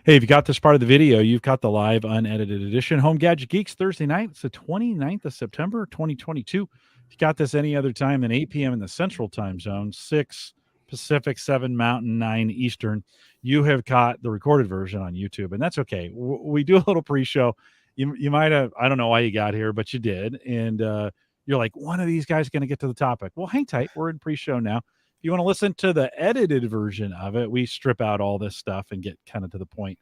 Hey, if you got this part of the video, you've got the live unedited edition. Home Gadget Geeks, Thursday night. It's the 29th of September, 2022. If you got this any other time than 8 p.m. in the Central Time Zone, 6 Pacific, 7 Mountain, 9 Eastern, you have caught the recorded version on YouTube, and that's okay. We do a little pre-show. You might have, I don't know why you got here, but you did, and you're like, one of these guys going to get to the topic. Well, hang tight. We're in pre-show now. If you want to listen to the edited version of it, we strip out all this stuff and get kind of to the point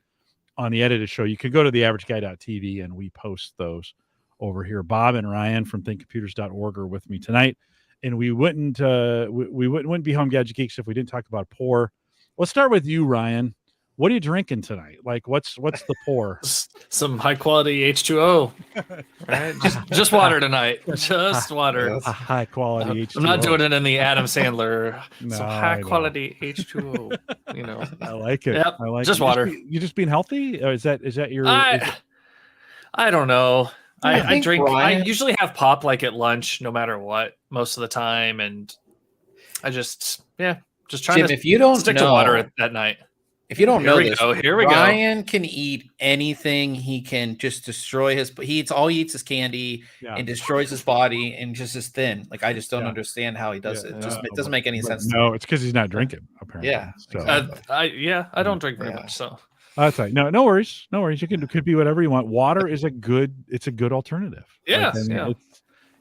on the edited show. You could go to theaverageguy.tv and we post those over here. Bob and Ryan from thinkcomputers.org are with me tonight. And we wouldn't be Home Gadget Geeks if we didn't talk about pour. Let's start with you, Ryan. What are you drinking tonight? Like, what's the pour? Some high quality H2O. Right? Just water tonight. Just water. A high quality H2O. I'm not doing it in the Adam Sandler. No, Some high quality H2O. You know. I like it. Yep. I like just it. water. You just being healthy? Or is that your? I don't know. I drink. Ryan, I usually have pop like at lunch, no matter what, most of the time, and I just trying Jim, to if you don't stick know, to water at night. If you don't know this, Here we go. Ryan can eat anything. He can just destroy his. He eats is candy and destroys his body and just is thin. Like I just don't understand how he does it. It doesn't make any sense. No, it's because he's not drinking. Apparently. Yeah. So. I don't drink very much, so. That's right. No worries. No worries. It could be whatever you want. Water is a good alternative. Yes.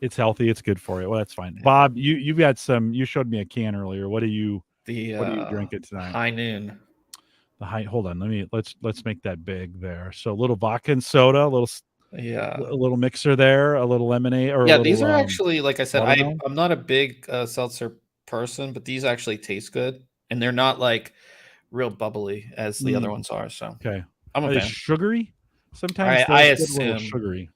It's healthy. It's good for you. Well, that's fine. Bob, you've got some. You showed me a can earlier. What are you drinking tonight? High Noon. The high. Hold on. Let's make that big there. So a little vodka and soda, a little mixer there, a little lemonade. These are actually, like I said, I'm not a big seltzer person, but these actually taste good, and they're not like real bubbly as the other ones are. So okay, I'm a fan. Sugary. Sometimes I assume sugary.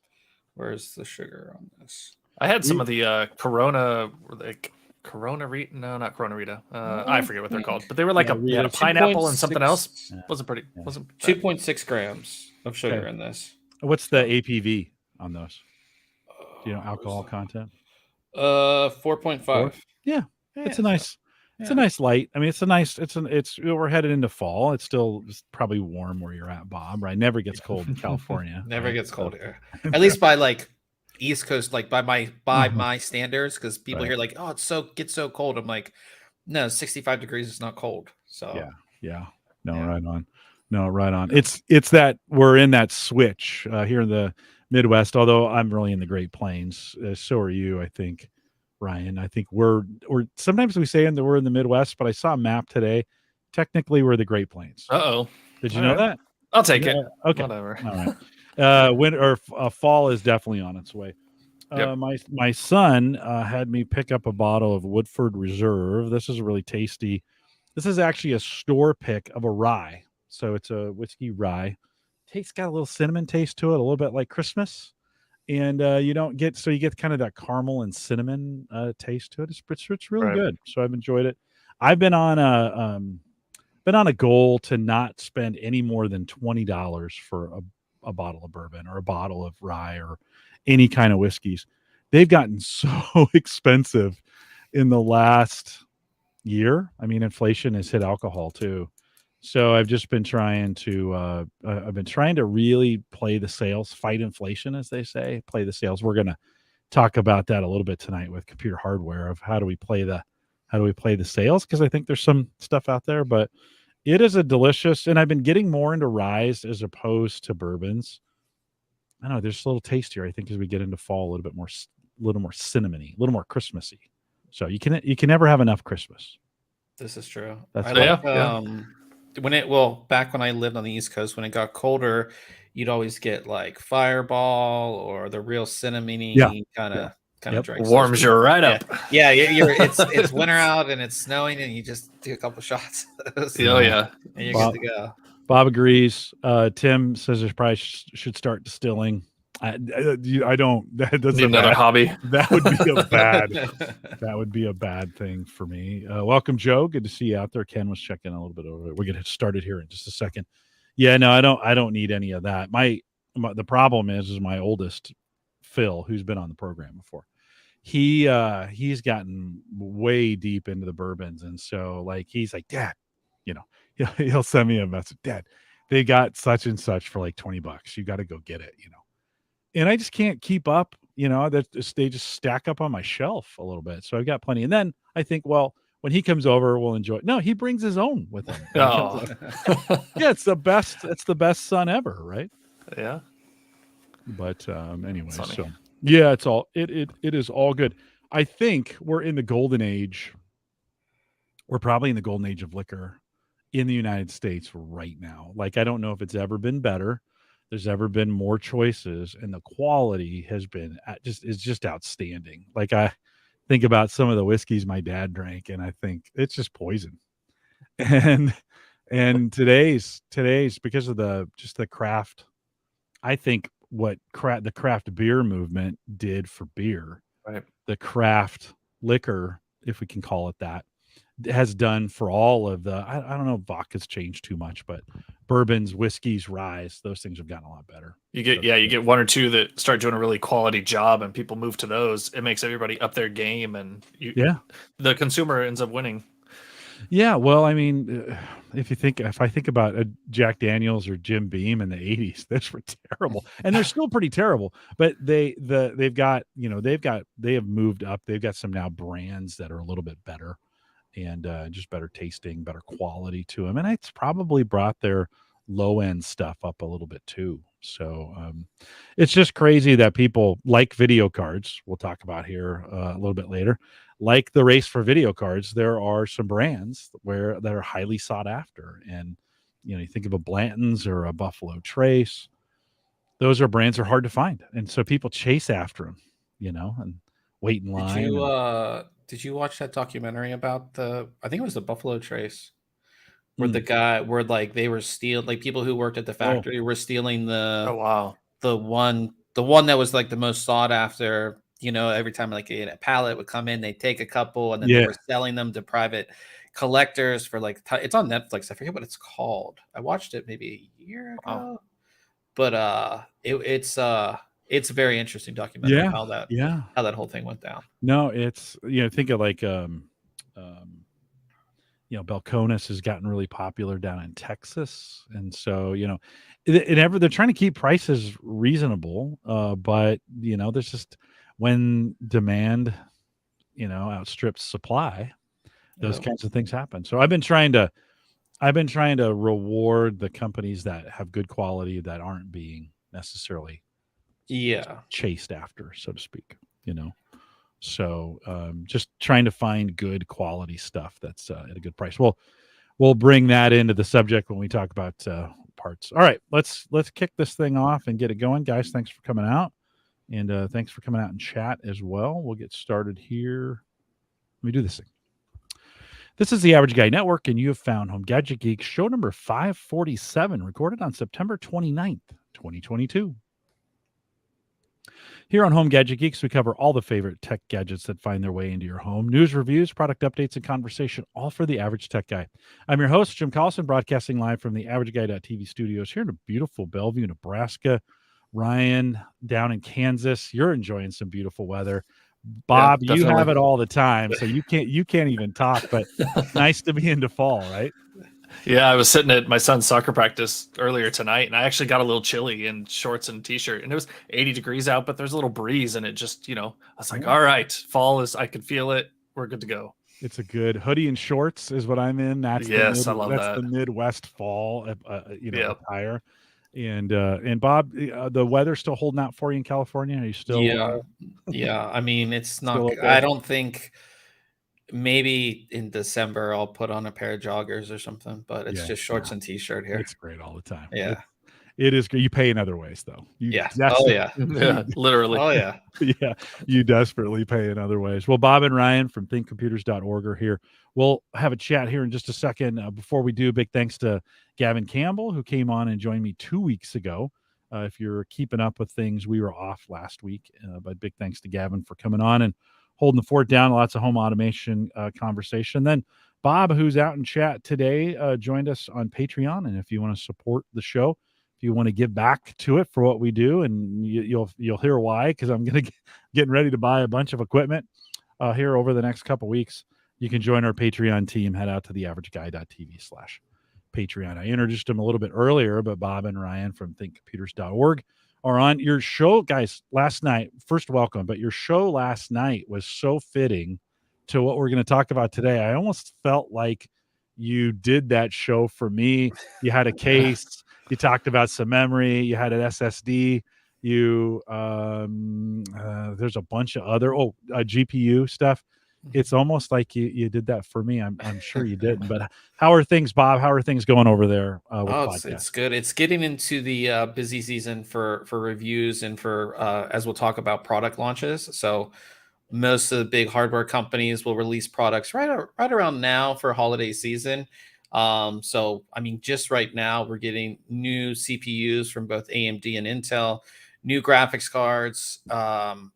Where's the sugar on this? I had some of the Corona, like Corona Rita. No, not Corona Rita. I forget what they're called, but they were like a pineapple and something else. Wasn't 2.6 grams of sugar in this. What's the APV on those? Do you know alcohol content? 4.5. Yeah, it's a nice. It's a nice light. I mean, we're headed into fall. It's still probably warm where you're at, Bob, right? Never gets cold in California. Never gets cold here. At least by like East Coast, like by my standards, because people here like, oh, it gets so cold. I'm like, no, 65 degrees is not cold. So right on. It's that we're in that switch here in the Midwest, although I'm really in the Great Plains. So are you, I think. Ryan, I think we're sometimes we say we're in the Midwest, but I saw a map today. Technically, we're the Great Plains. Did you know that? I'll take it. Okay, whatever. All right. Winter or fall is definitely on its way. Yep. My son had me pick up a bottle of Woodford Reserve. This is really tasty. This is actually a store pick of a rye, so it's a whiskey rye. Got a little cinnamon taste to it, a little bit like Christmas. And you get kind of that caramel and cinnamon taste to it. It's really good. So I've enjoyed it. I've been on a goal to not spend any more than $20 for a bottle of bourbon or a bottle of rye or any kind of whiskeys. They've gotten so expensive in the last year. I mean, inflation has hit alcohol too. So I've just been trying to really play the sales, fight inflation, as they say, play the sales. We're going to talk about that a little bit tonight with computer hardware of how do we play the sales? Because I think there's some stuff out there, but it is a delicious, and I've been getting more into ryes as opposed to bourbons. I don't know, there's a little tastier, I think, as we get into fall, a little more cinnamony, a little more Christmassy. So you can never have enough Christmas. This is true. Back when I lived on the East Coast, when it got colder, you'd always get like Fireball or the real cinnamony kind of drinks. Warms you right up. Yeah, it's winter out and it's snowing and you just do a couple shots. And you're good to go. Bob agrees. Tim says there's probably should start distilling. I don't. That doesn't need another hobby. That would be a bad. That would be a bad thing for me. Welcome, Joe. Good to see you out there. Ken was checking a little bit over. We're gonna get started here in just a second. Yeah, no, I don't need any of that. The problem is my oldest, Phil, who's been on the program before. He's gotten way deep into the bourbons, and so like he's like, Dad, he'll send me a message, Dad. they got such and such for like $20. You got to go get it, and I just can't keep up, they just stack up on my shelf a little bit. So I've got plenty. And then I think, well, when he comes over, we'll enjoy it. No, he brings his own with him. Oh. Yeah, it's the best son ever, right? Yeah. But anyway, so yeah, it is all good. I think we're in the golden age. We're probably in the golden age of liquor in the United States right now. Like, I don't know if it's ever been better. There's ever been more choices, and the quality has been just outstanding. Like, I think about some of the whiskeys my dad drank, and I think it's just poison. And today's because of the craft. I think what the craft beer movement did for beer, right? The craft liquor, if we can call it that, has done for all of the, I don't know if vodka's changed too much, but bourbons, whiskeys, ryes, those things have gotten a lot better. You get one or two that start doing a really quality job, and people move to those. It makes everybody up their game, and the consumer ends up winning. Yeah, well, I mean, if I think about a Jack Daniels or Jim Beam in the 80s, those were terrible, and they're still pretty terrible. But they have moved up. They've got some now brands that are a little bit better, and just better tasting, better quality to them, and it's probably brought their low end stuff up a little bit too. So it's just crazy that people like video cards. We'll talk about here a little bit later. Like the race for video cards, there are some brands that are highly sought after, and you think of a Blanton's or a Buffalo Trace. Those brands are hard to find, and so people chase after them, and wait in line. Did you watch that documentary about I think it was the Buffalo Trace, where they were stealing, like people who worked at the factory were stealing the one that was like the most sought after. Every time like a pallet would come in, they'd take a couple, and then they were selling them to private collectors for like it's on Netflix. I forget what it's called. I watched it maybe a year ago, but it's a very interesting documentary how that whole thing went down. No, it's think of like Belconis has gotten really popular down in Texas, and so they're trying to keep prices reasonable, but there's just, when demand outstrips supply, those kinds of things happen. So I've been trying to reward the companies that have good quality, that aren't being necessarily chased after, so to speak. So just trying to find good quality stuff that's at a good price. We'll bring that into the subject when we talk about parts. All right, let's kick this thing off and get it going, guys. Thanks for coming out, and thanks for coming out in chat as well. We'll get started here. Let me do this thing. This is the Average Guy Network, and you have found Home Gadget Geeks, show number 547, recorded on September 29th, 2022. Here on Home Gadget Geeks, we cover all the favorite tech gadgets that find their way into your home. News, reviews, product updates, and conversation, all for the average tech guy. I'm your host, Jim Collison, broadcasting live from the AverageGuy.tv studios here in a beautiful Bellevue, Nebraska. Ryan, down in Kansas, you're enjoying some beautiful weather. Bob, you have it all the time, so you can't even talk, but nice to be into fall, right? Yeah, I was sitting at my son's soccer practice earlier tonight, and I actually got a little chilly in shorts and t-shirt, and it was 80 degrees out, but there's a little breeze, and it just, I was like, all right, fall I could feel it. We're good to go. It's a good hoodie and shorts is what I'm in. I love that. That's the Midwest fall, attire. And Bob, the weather's still holding out for you in California? Are you still? Yeah. I mean, it's not. Okay? I don't think. Maybe in December I'll put on a pair of joggers or something, but it's just shorts and t-shirt here. It's great all the time. Yeah, it is great. You pay in other ways though. Yeah, literally. Oh yeah, yeah. You desperately pay in other ways. Well, Bob and Ryan from ThinkComputers.org are here. We'll have a chat here in just a second. Before we do, big thanks to Gavin Campbell, who came on and joined me 2 weeks ago. If you're keeping up with things, we were off last week, but big thanks to Gavin for coming on and holding the fort down. Lots of home automation conversation. Then Bob, who's out in chat today, joined us on Patreon. And if you want to support the show, if you want to give back to it for what we do, and you'll hear why, because I'm getting ready to buy a bunch of equipment here over the next couple weeks. You can join our Patreon team. Head out to theaverageguy.tv/Patreon. Patreon. I introduced them a little bit earlier, but Bob and Ryan from ThinkComputers.org are on your show, guys. Last night, first welcome, but your show last night was so fitting to what we're going to talk about today. I almost felt like you did that show for me. You had a case, you talked about some memory, you had an SSD, there's a bunch of other GPU stuff. It's almost like you did that for me. I'm sure you didn't, but how are things, Bob? How are things going over there with the podcast? It's good. It's getting into the busy season for reviews and for as we'll talk about product launches. So most of the big hardware companies will release products right around now for holiday season. So I mean, just right now we're getting new CPUs from both AMD and Intel, new graphics cards from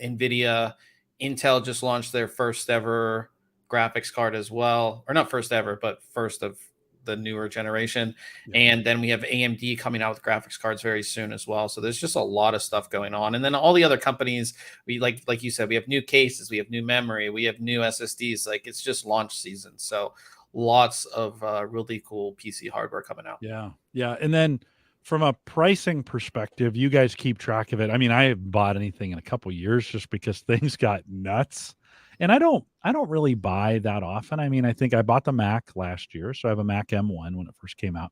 NVIDIA. Intel just launched their first ever graphics card as well, or not first ever, but first of the newer generation. Yeah. And then we have AMD coming out with graphics cards very soon as well. So there's just a lot of stuff going on. And then all the other companies, we like you said, we have new cases, we have new memory, we have new SSDs. Like it's just launch season. So lots of really cool PC hardware coming out. Yeah. Yeah. And then from a pricing perspective, you guys keep track of it. I mean, I haven't bought anything in a couple of years just because things got nuts. And I don't really buy that often. I mean, I think I bought the Mac last year, so I have a Mac M1 when it first came out.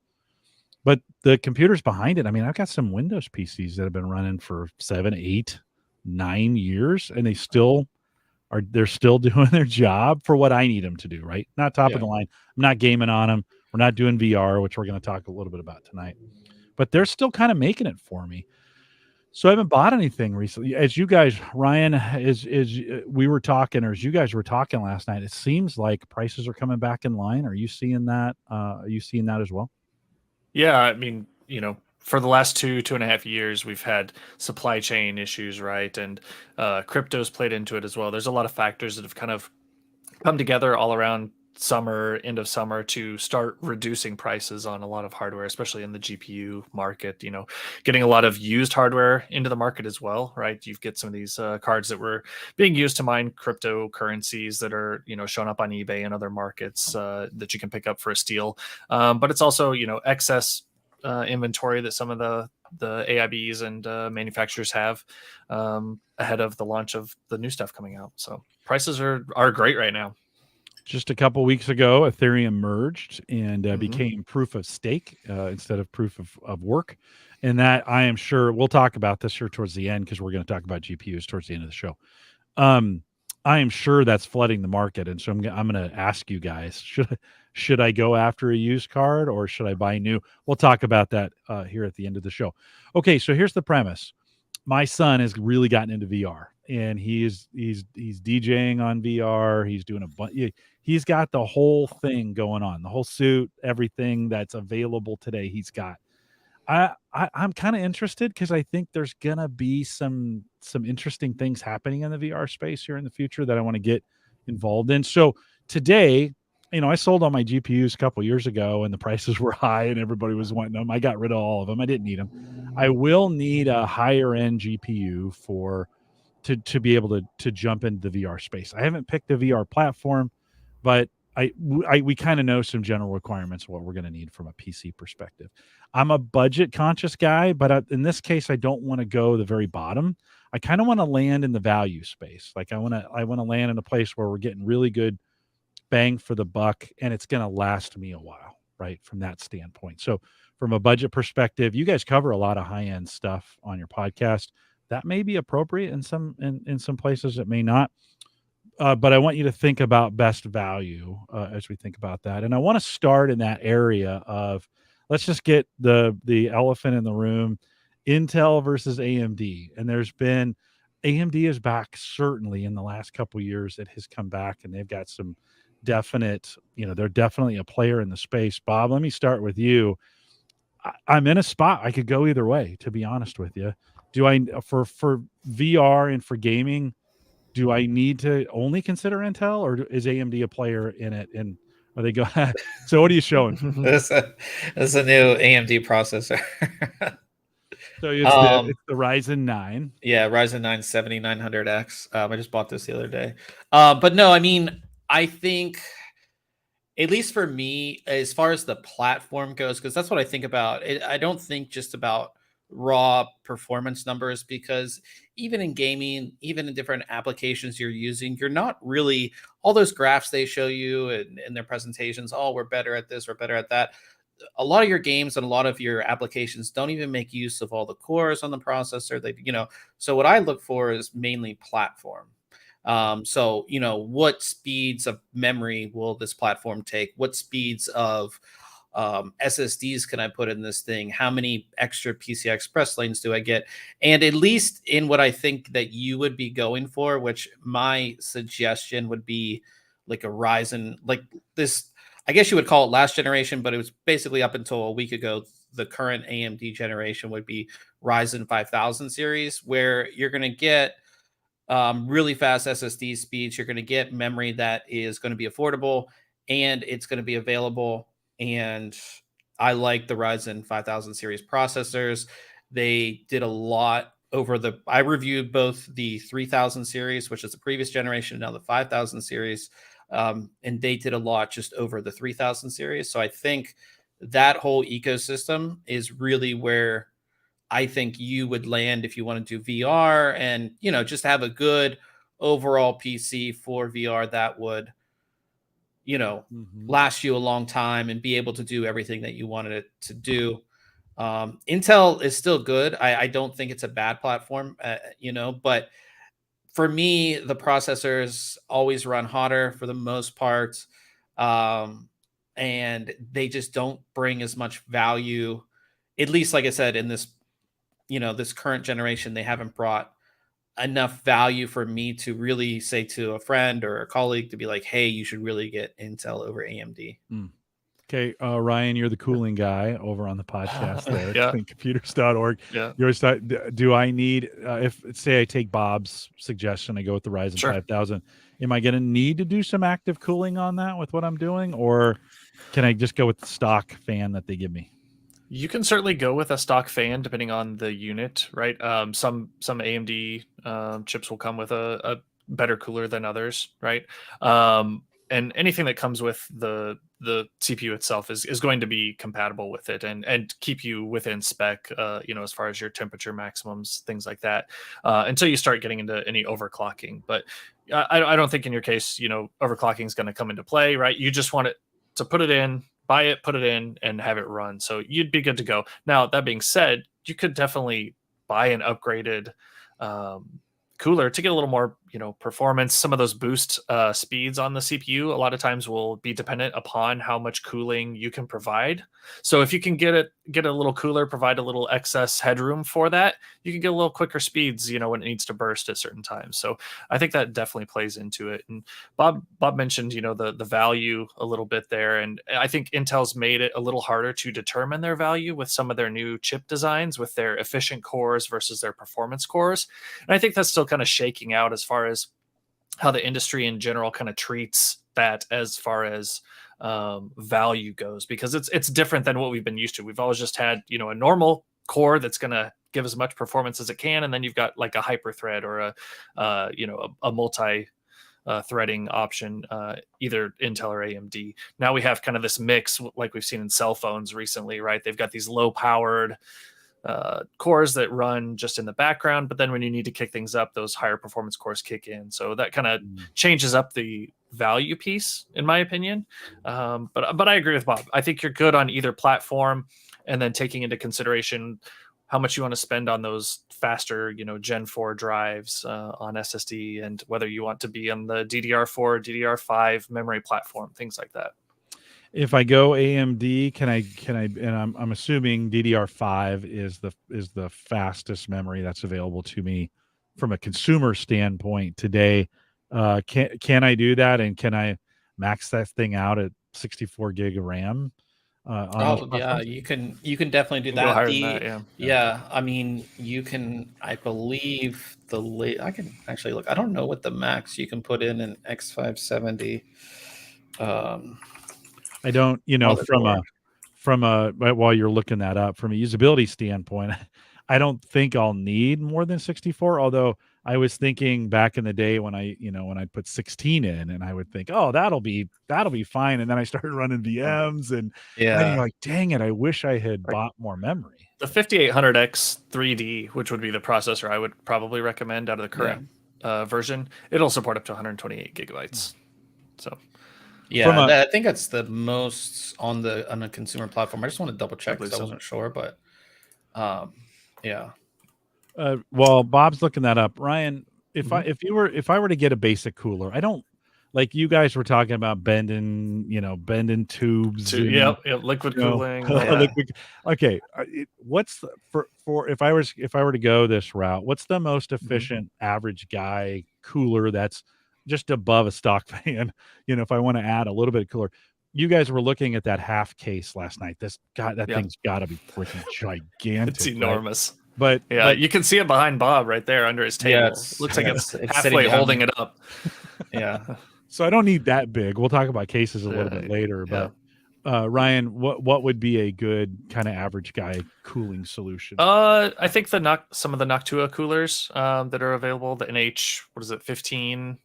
But the computers behind it, I mean, I've got some Windows PCs that have been running for 7, 8, 9 years, and they're still doing their job for what I need them to do, right? Not top of the line. I'm not gaming on them. We're not doing VR, which we're going to talk a little bit about tonight. But they're still kind of making it for me. So I haven't bought anything recently. As you guys, Ryan, we were talking, or as you guys were talking last night, it seems like prices are coming back in line. Are you seeing that? Are you seeing that as well? Yeah, I mean, for the last 2.5 years, we've had supply chain issues, right? And crypto's played into it as well. There's a lot of factors that have kind of come together all around end of summer to start reducing prices on a lot of hardware, especially in the GPU market, getting a lot of used hardware into the market as well, right? You get some of these cards that were being used to mine cryptocurrencies that are, showing up on eBay and other markets that you can pick up for a steal. But it's also, excess inventory that some of the AIBs and manufacturers have ahead of the launch of the new stuff coming out. So prices are great right now. Just a couple weeks ago, Ethereum merged and became proof of stake instead of proof of work. And that, I am sure, we'll talk about this here towards the end because we're going to talk about GPUs towards the end of the show. I am sure that's flooding the market. And so I'm going to ask you guys, should I go after a used card or should I buy new? We'll talk about that here at the end of the show. Okay, so here's the premise. My son has really gotten into VR, and he's DJing on VR. He's doing he's got the whole thing going on, the whole suit, everything that's available today. He's got. I'm kind of interested because I think there's gonna be some interesting things happening in the VR space here in the future that I want to get involved in. So today, I sold all my GPUs a couple years ago and the prices were high and everybody was wanting them. I got rid of all of them. I didn't need them. I will need a higher end GPU to be able to jump into the VR space. I haven't picked a VR platform, but we kind of know some general requirements of what we're going to need from a PC perspective. I'm a budget conscious guy, but in this case, I don't want to go the very bottom. I kind of want to land in the value space. Like I want to land in a place where we're getting really good bang for the buck and it's going to last me a while, right? From that standpoint. So from a budget perspective, you guys cover a lot of high-end stuff on your podcast. That may be appropriate in some places, it may not. But I want you to think about best value as we think about that. And I want to start in that area of, let's just get the elephant in the room, Intel versus AMD. And AMD is back certainly in the last couple of years. It has come back and they've got some definite, they're definitely a player in the space. Bob, let me start with you. I'm in a spot. I could go either way, to be honest with you. Do I, for VR and for gaming, do I need to only consider Intel or is AMD a player in it? And are they go? So what are you showing? That's a new AMD processor. So it's the Ryzen 9. Yeah, Ryzen 9 7900X. I just bought this the other day. But no, I mean, I think at least for me, as far as the platform goes, because that's what I think about. I don't think just about raw performance numbers, because even in gaming, even in different applications you're using, you're not really all those graphs they show you in their presentations. Oh, we're better at this, we're better at that. A lot of your games and a lot of your applications don't even make use of all the cores on the processor. They, so what I look for is mainly platform. So, what speeds of memory will this platform take? What speeds of SSDs can I put in this thing? How many extra PCI Express lanes do I get? And at least in what I think that you would be going for, which my suggestion would be like a Ryzen, like this, I guess you would call it last generation, but it was basically up until a week ago. The current AMD generation would be Ryzen 5000 series, where you're going to get really fast SSD speeds. You're going to get memory that is going to be affordable and it's going to be available. And I like the Ryzen 5000 series processors. They did a lot I reviewed both the 3000 series, which is the previous generation, and now the 5000 series. And they did a lot just over the 3000 series. So I think that whole ecosystem is really where I think you would land if you want to do VR and, just have a good overall PC for VR that would, last you a long time and be able to do everything that you wanted it to do. Intel is still good. I don't think it's a bad platform, but for me, the processors always run hotter for the most part. And they just don't bring as much value, at least, like I said, in this this current generation. They haven't brought enough value for me to really say to a friend or a colleague to be like, hey, you should really get Intel over AMD. Okay, Ryan, you're the cooling guy over on the podcast there. Yeah. ThinkComputers.org. Yeah. Do I need, if say I take Bob's suggestion, I go with the Ryzen 5000, am I going to need to do some active cooling on that with what I'm doing? Or can I just go with the stock fan that they give me? You can certainly go with a stock fan depending on the unit, right? Some AMD chips will come with a better cooler than others, right? And anything that comes with the CPU itself is going to be compatible with it and keep you within spec, as far as your temperature maximums, things like that, until you start getting into any overclocking. But I don't think in your case, overclocking is going to come into play, right? You just want it to put it in, buy it, put it in, and have it run. So you'd be good to go. Now, that being said, you could definitely buy an upgraded cooler to get a little more, performance. Some of those boost speeds on the CPU a lot of times will be dependent upon how much cooling you can provide. So if you can get a little cooler, provide a little excess headroom for that, you can get a little quicker speeds, when it needs to burst at certain times. So I think that definitely plays into it. And Bob mentioned, the value a little bit there. And I think Intel's made it a little harder to determine their value with some of their new chip designs with their efficient cores versus their performance cores. And I think that's still kind of shaking out as far as how the industry in general kind of treats that as far as value goes, because it's different than what we've been used to. We've always just had, a normal core that's going to give as much performance as it can. And then you've got like a hyper thread or a multi threading option, either Intel or AMD. Now we have kind of this mix like we've seen in cell phones recently, right? They've got these low powered cores that run just in the background, but then when you need to kick things up, those higher performance cores kick in. So that kind of changes up the value piece, in my opinion. But I agree with Bob. I think you're good on either platform, and then taking into consideration how much you want to spend on those faster, Gen 4 drives on SSD, and whether you want to be on the DDR4, DDR5 memory platform, things like that. If I go AMD, can I? And I'm assuming DDR5 is the fastest memory that's available to me from a consumer standpoint today. Can I do that? And can I max that thing out at 64 gig of RAM? Yeah, you can definitely do that. Go higher than that, yeah. I mean, you can. I believe I can actually look. I don't know what the max you can put in an X570. I don't, from a while you're looking that up, from a usability standpoint, I don't think I'll need more than 64. Although I was thinking back in the day when I put 16 in, and I would think, oh, that'll be fine. And then I started running VMs, and then you're like, dang it, I wish I had bought more memory. The 5800X 3D, which would be the processor I would probably recommend out of the current version, it'll support up to 128 gigabytes. So, I think that's the most on a consumer platform. I just want to double check because I wasn't sure, but yeah. Well, Bob's looking that up. Ryan, if I were to get a basic cooler, I don't like you guys were talking about bending tubes. Liquid cooling. Okay, what's for if I were to go this route? What's the most efficient average guy cooler that's just above a stock fan? If I want to add a little bit of cooler. You guys were looking at that half case last night. That thing's got to be freaking gigantic. It's enormous. Right? But you can see it behind Bob right there under his table. It looks like it's halfway holding it up. So I don't need that big. We'll talk about cases a little bit later. But Ryan, what would be a good kind of average guy cooling solution? I think some of the Noctua coolers that are available, the NH 15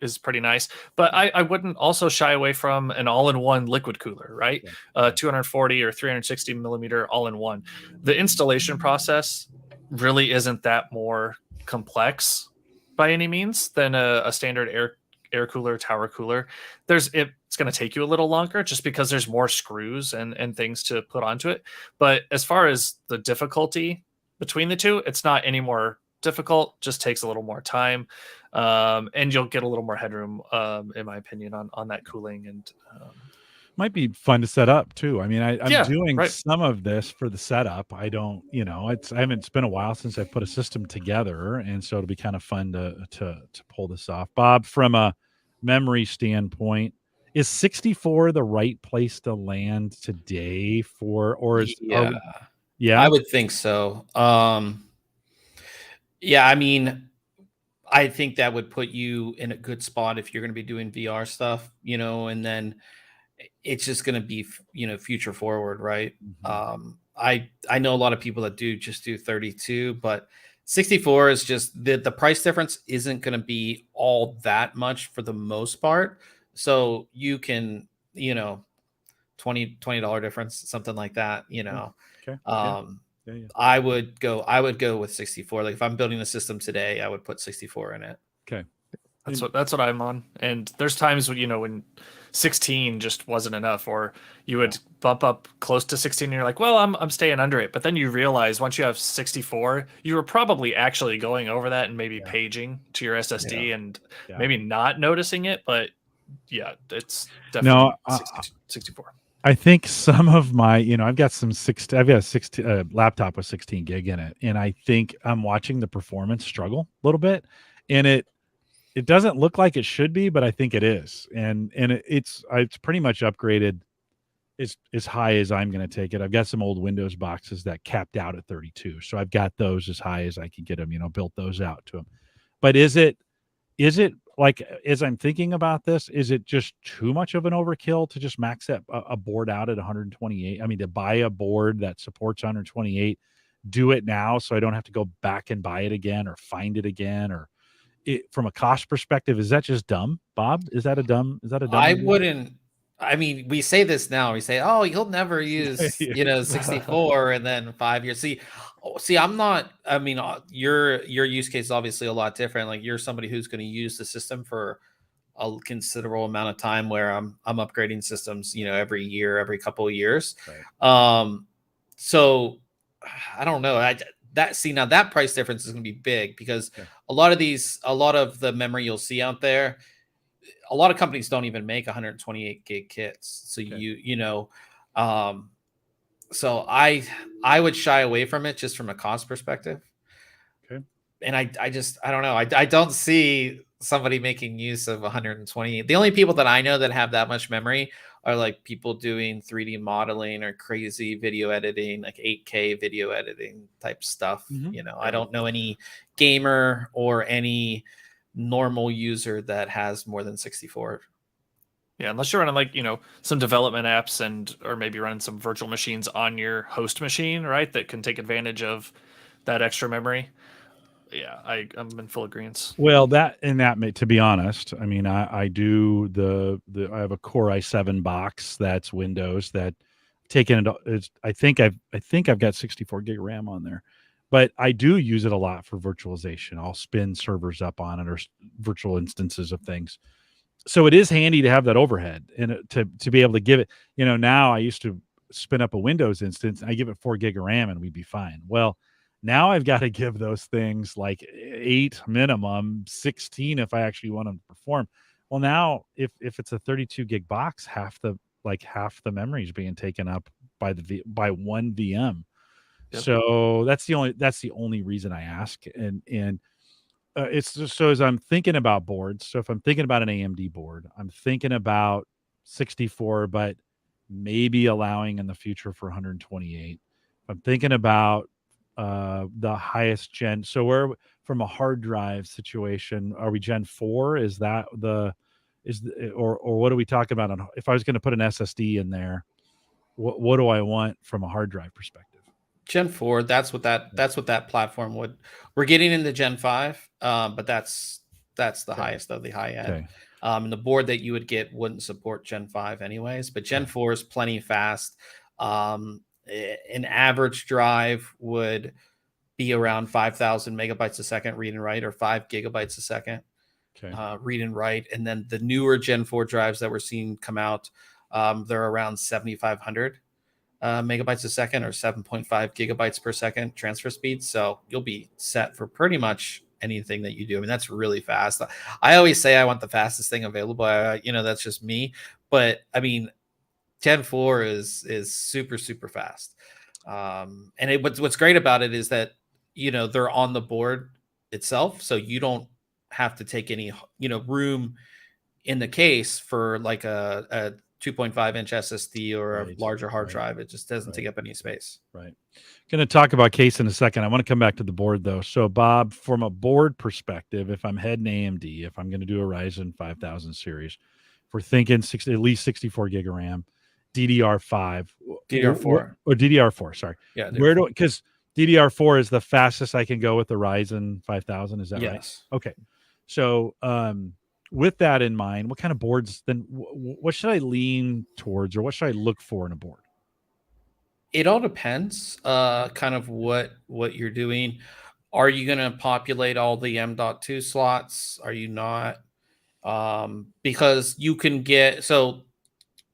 is pretty nice. But I wouldn't also shy away from an all-in-one liquid cooler, right? 240 or 360 millimeter all-in-one. The installation process really isn't that more complex by any means than a standard air cooler, tower cooler. It's going to take you a little longer just because there's more screws and things to put onto it. But as far as the difficulty between the two, it's not any more difficult, just takes a little more time. And you'll get a little more headroom, in my opinion, on that cooling. And might be fun to set up too. I mean, I'm doing some of this for the setup. I don't, it's been a while since I put a system together, and so it'll be kind of fun to pull this off. Bob, from a memory standpoint, is 64 the right place to land today I would think so. I mean, I think that would put you in a good spot if you're going to be doing VR stuff, and then it's just going to be, future forward, right? I know a lot of people that do 32, but 64 is just the price difference isn't going to be all that much for the most part. So you can, $20 difference, something like that, Okay. I would go with 64. Like if I'm building a system today, I would put 64 in it. Okay. That's what I'm on. And there's times when 16 just wasn't enough, or you would bump up close to 16 and you're like, well, I'm staying under it. But then you realize once you have 64, you were probably actually going over that and maybe paging to your SSD and maybe not noticing it. But it's definitely 64. I think some of my, I've got a 16 laptop with 16 gig in it, and I think I'm watching the performance struggle a little bit, and it doesn't look like it should be, but I think it is, and it's pretty much upgraded as high as I'm going to take it. I've got some old Windows boxes that capped out at 32, so I've got those as high as I can get them. Built those out to them. But is it like, as I'm thinking about this, is it just too much of an overkill to just max a board out at 128? I mean, to buy a board that supports 128, do it now so I don't have to go back and buy it again or find it again, or from a cost perspective, is that just dumb, Bob? Is that a dumb I idea? wouldn't. I mean, we say this now. We say, "Oh, you'll never use 64," and then 5 years. See, I'm not. I mean, your use case is obviously a lot different. Like you're somebody who's going to use the system for a considerable amount of time. Where I'm upgrading systems, every year, every couple of years. Right. So I don't know. Now that price difference is going to be big because a lot of the memory you'll see out there. A lot of companies don't even make 128 gig kits. So so I would shy away from it just from a cost perspective. Okay. And I don't know. I don't see somebody making use of 128. The only people that I know that have that much memory are like people doing 3D modeling or crazy video editing, like 8K video editing type stuff. I don't know any gamer or any normal user that has more than 64. Yeah, unless you're running like, some development apps or maybe running some virtual machines on your host machine, right? That can take advantage of that extra memory. Yeah, I'm in full agreement. Well, to be honest, I mean, I do I have a Core i7 box that's Windows that taken it. I think I've got 64 gig RAM on there, but I do use it a lot for virtualization. I'll spin servers up on it or virtual instances of things. So it is handy to have that overhead and to be able to give it. Now I used to spin up a Windows instance. I give it 4 gig of RAM and we'd be fine. Well, now I've got to give those things like 8 minimum, 16 if I actually want them to perform. Well, now if it's a 32 gig box, half the memory is being taken up by one VM. Yep. So that's the only reason I ask. And it's just so as I'm thinking about boards. So if I'm thinking about an AMD board, I'm thinking about 64, but maybe allowing in the future for 128. I'm thinking about the highest gen. So we're from a hard drive situation. Are we Gen 4? Is that or what are we talking about? If I was going to put an SSD in there, what do I want from a hard drive perspective? Gen 4, that's what that platform would. We're getting into Gen 5, but that's the highest of the high end. Okay. And the board that you would get wouldn't support Gen 5 anyways, but Gen 4 is plenty fast. An average drive would be around 5,000 megabytes a second read and write, or 5 gigabytes a second read and write. And then the newer Gen 4 drives that we're seeing come out, they're around 7,500 megabytes a second, or 7.5 gigabytes per second transfer speed. So you'll be set for pretty much anything that you do. I mean, that's really fast. I always say I want the fastest thing available. That's just me. But I mean, Gen 4 is super, super fast. And what's great about it is that, they're on the board itself. So you don't have to take any, room in the case for like a 2.5 inch SSD or a larger hard drive. It just doesn't take up any space. Right. Going to talk about case in a second. I want to come back to the board though. So Bob, from a board perspective, if I'm heading AMD, if I'm going to do a Ryzen 5000 series, if we're thinking at least 64 gig of RAM, DDR4, or DDR4. Sorry. Yeah. Because DDR4 is the fastest I can go with the Ryzen 5000. Is that right? Yes. Okay. So, with that in mind, what kind of boards then? What should I lean towards, or what should I look for in a board? It all depends, kind of what you're doing. Are you going to populate all the M.2 slots? Are you not? Because you can get, so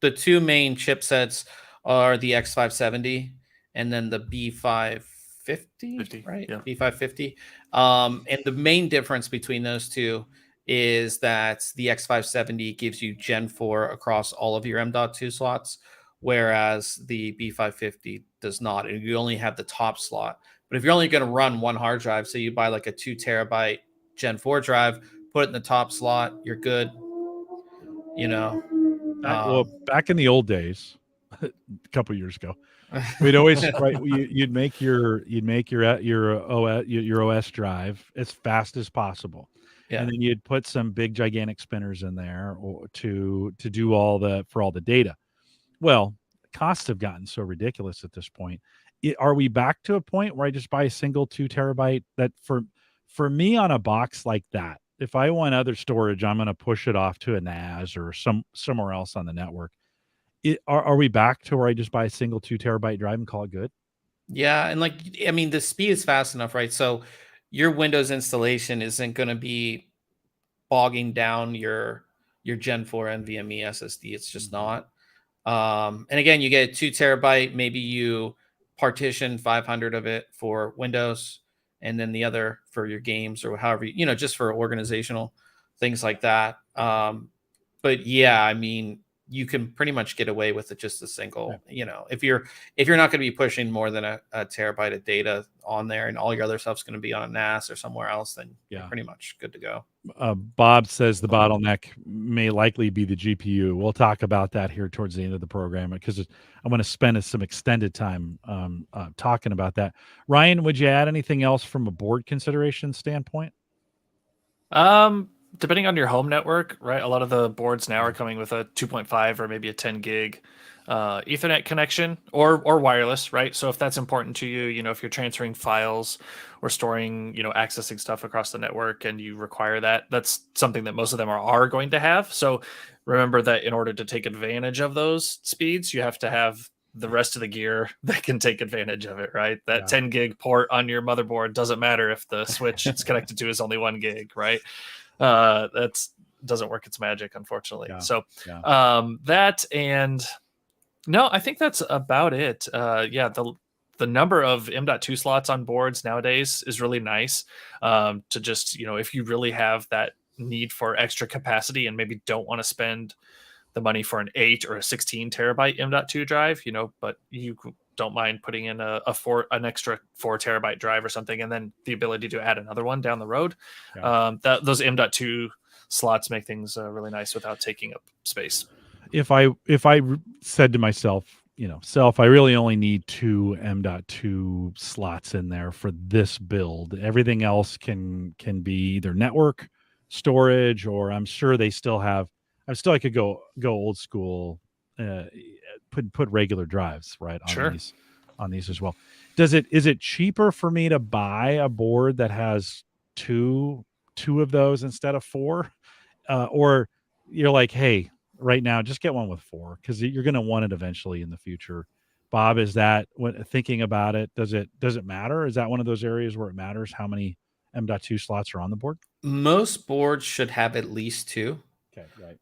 the two main chipsets are the X570 and then the B550, right? Yeah. B550. And the main difference between those two is that the X570 gives you Gen 4 across all of your M.2 slots, whereas the B550 does not. And you only have the top slot. But if you're only going to run one hard drive, so you buy like a 2 terabyte Gen 4 drive, put it in the top slot, you're good. Back in the old days, a couple years ago, we'd always you'd make your OS drive as fast as possible. Yeah. And then you'd put some big gigantic spinners in there to do all the data. Well, costs have gotten so ridiculous at this point. Are we back to a point where I just buy a single 2 terabyte? That for me on a box like that, if I want other storage, I'm going to push it off to a NAS or somewhere else on the network. Are we back to where I just buy a single 2 terabyte drive and call it good? Yeah, and the speed is fast enough, right? So your Windows installation isn't going to be bogging down your Gen 4 NVMe SSD. It's just not. And again, you get a 2 terabyte. Maybe you partition 500 of it for Windows, and then the other for your games or however, just for organizational things like that. But yeah, I mean, you can pretty much get away with it just a single, if you're not going to be pushing more than a terabyte of data on there and all your other stuff's going to be on a NAS or somewhere else, then you're pretty much good to go. Bob says the bottleneck may likely be the GPU. We'll talk about that here towards the end of the program because I want to spend some extended time talking about that. Ryan, would you add anything else from a board consideration standpoint? depending on your home network, right? A lot of the boards now are coming with a 2.5 or maybe a 10 gig Ethernet connection or wireless, right? So if that's important to you, if you're transferring files or storing, accessing stuff across the network and you require that, that's something that most of them are going to have. So remember that in order to take advantage of those speeds, you have to have the rest of the gear that can take advantage of it, right? That 10 gig port on your motherboard doesn't matter if the switch it's connected to is only 1 gig, right? That's doesn't work its magic, unfortunately. So that, and no, I think that's about it. The number of M.2 slots on boards nowadays is really nice. To just, if you really have that need for extra capacity and maybe don't want to spend the money for an 8 or a 16 terabyte M.2 drive, but you don't mind putting in an extra 4 terabyte drive or something, and then the ability to add another one down the road. Those M.2 slots make things really nice without taking up space. If I said to myself, I really only need 2 M.2 slots in there for this build. Everything else can be either network storage, or I'm sure they still have. I could go old school, put regular drives right on these as well. Is it cheaper for me to buy a board that has two of those instead of 4, or you're like, hey, right now just get one with 4 because you're going to want it eventually in the future? Bob, is that when thinking about it, does it matter? Is that one of those areas where it matters how many M.2 slots are on the board? Most boards should have at least 2. Okay, right.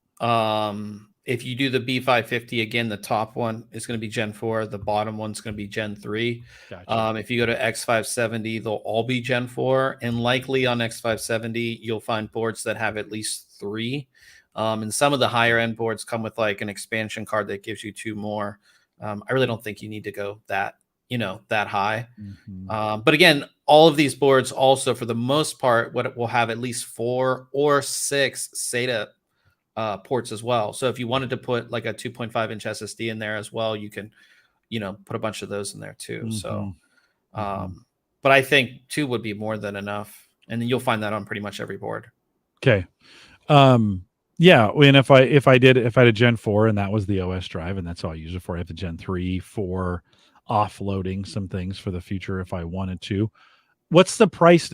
If you do the B550, again, the top one is going to be Gen 4. The bottom one's going to be Gen 3. Gotcha. If you go to X570, they'll all be Gen 4. And likely on X570, you'll find boards that have at least 3. And some of the higher end boards come with like an expansion card that gives you 2 more. I really don't think you need to go that high. Mm-hmm. But again, all of these boards also, for the most part, what it will have at least 4 or 6 SATA ports as well. So if you wanted to put like a 2.5 inch SSD in there as well, you can, put a bunch of those in there too. Mm-hmm. So, but I think 2 would be more than enough. And then you'll find that on pretty much every board. Okay. Yeah. And if I had a Gen 4 and that was the OS drive and that's all I use it for, I have the Gen 3 for offloading some things for the future if I wanted to. What's the price?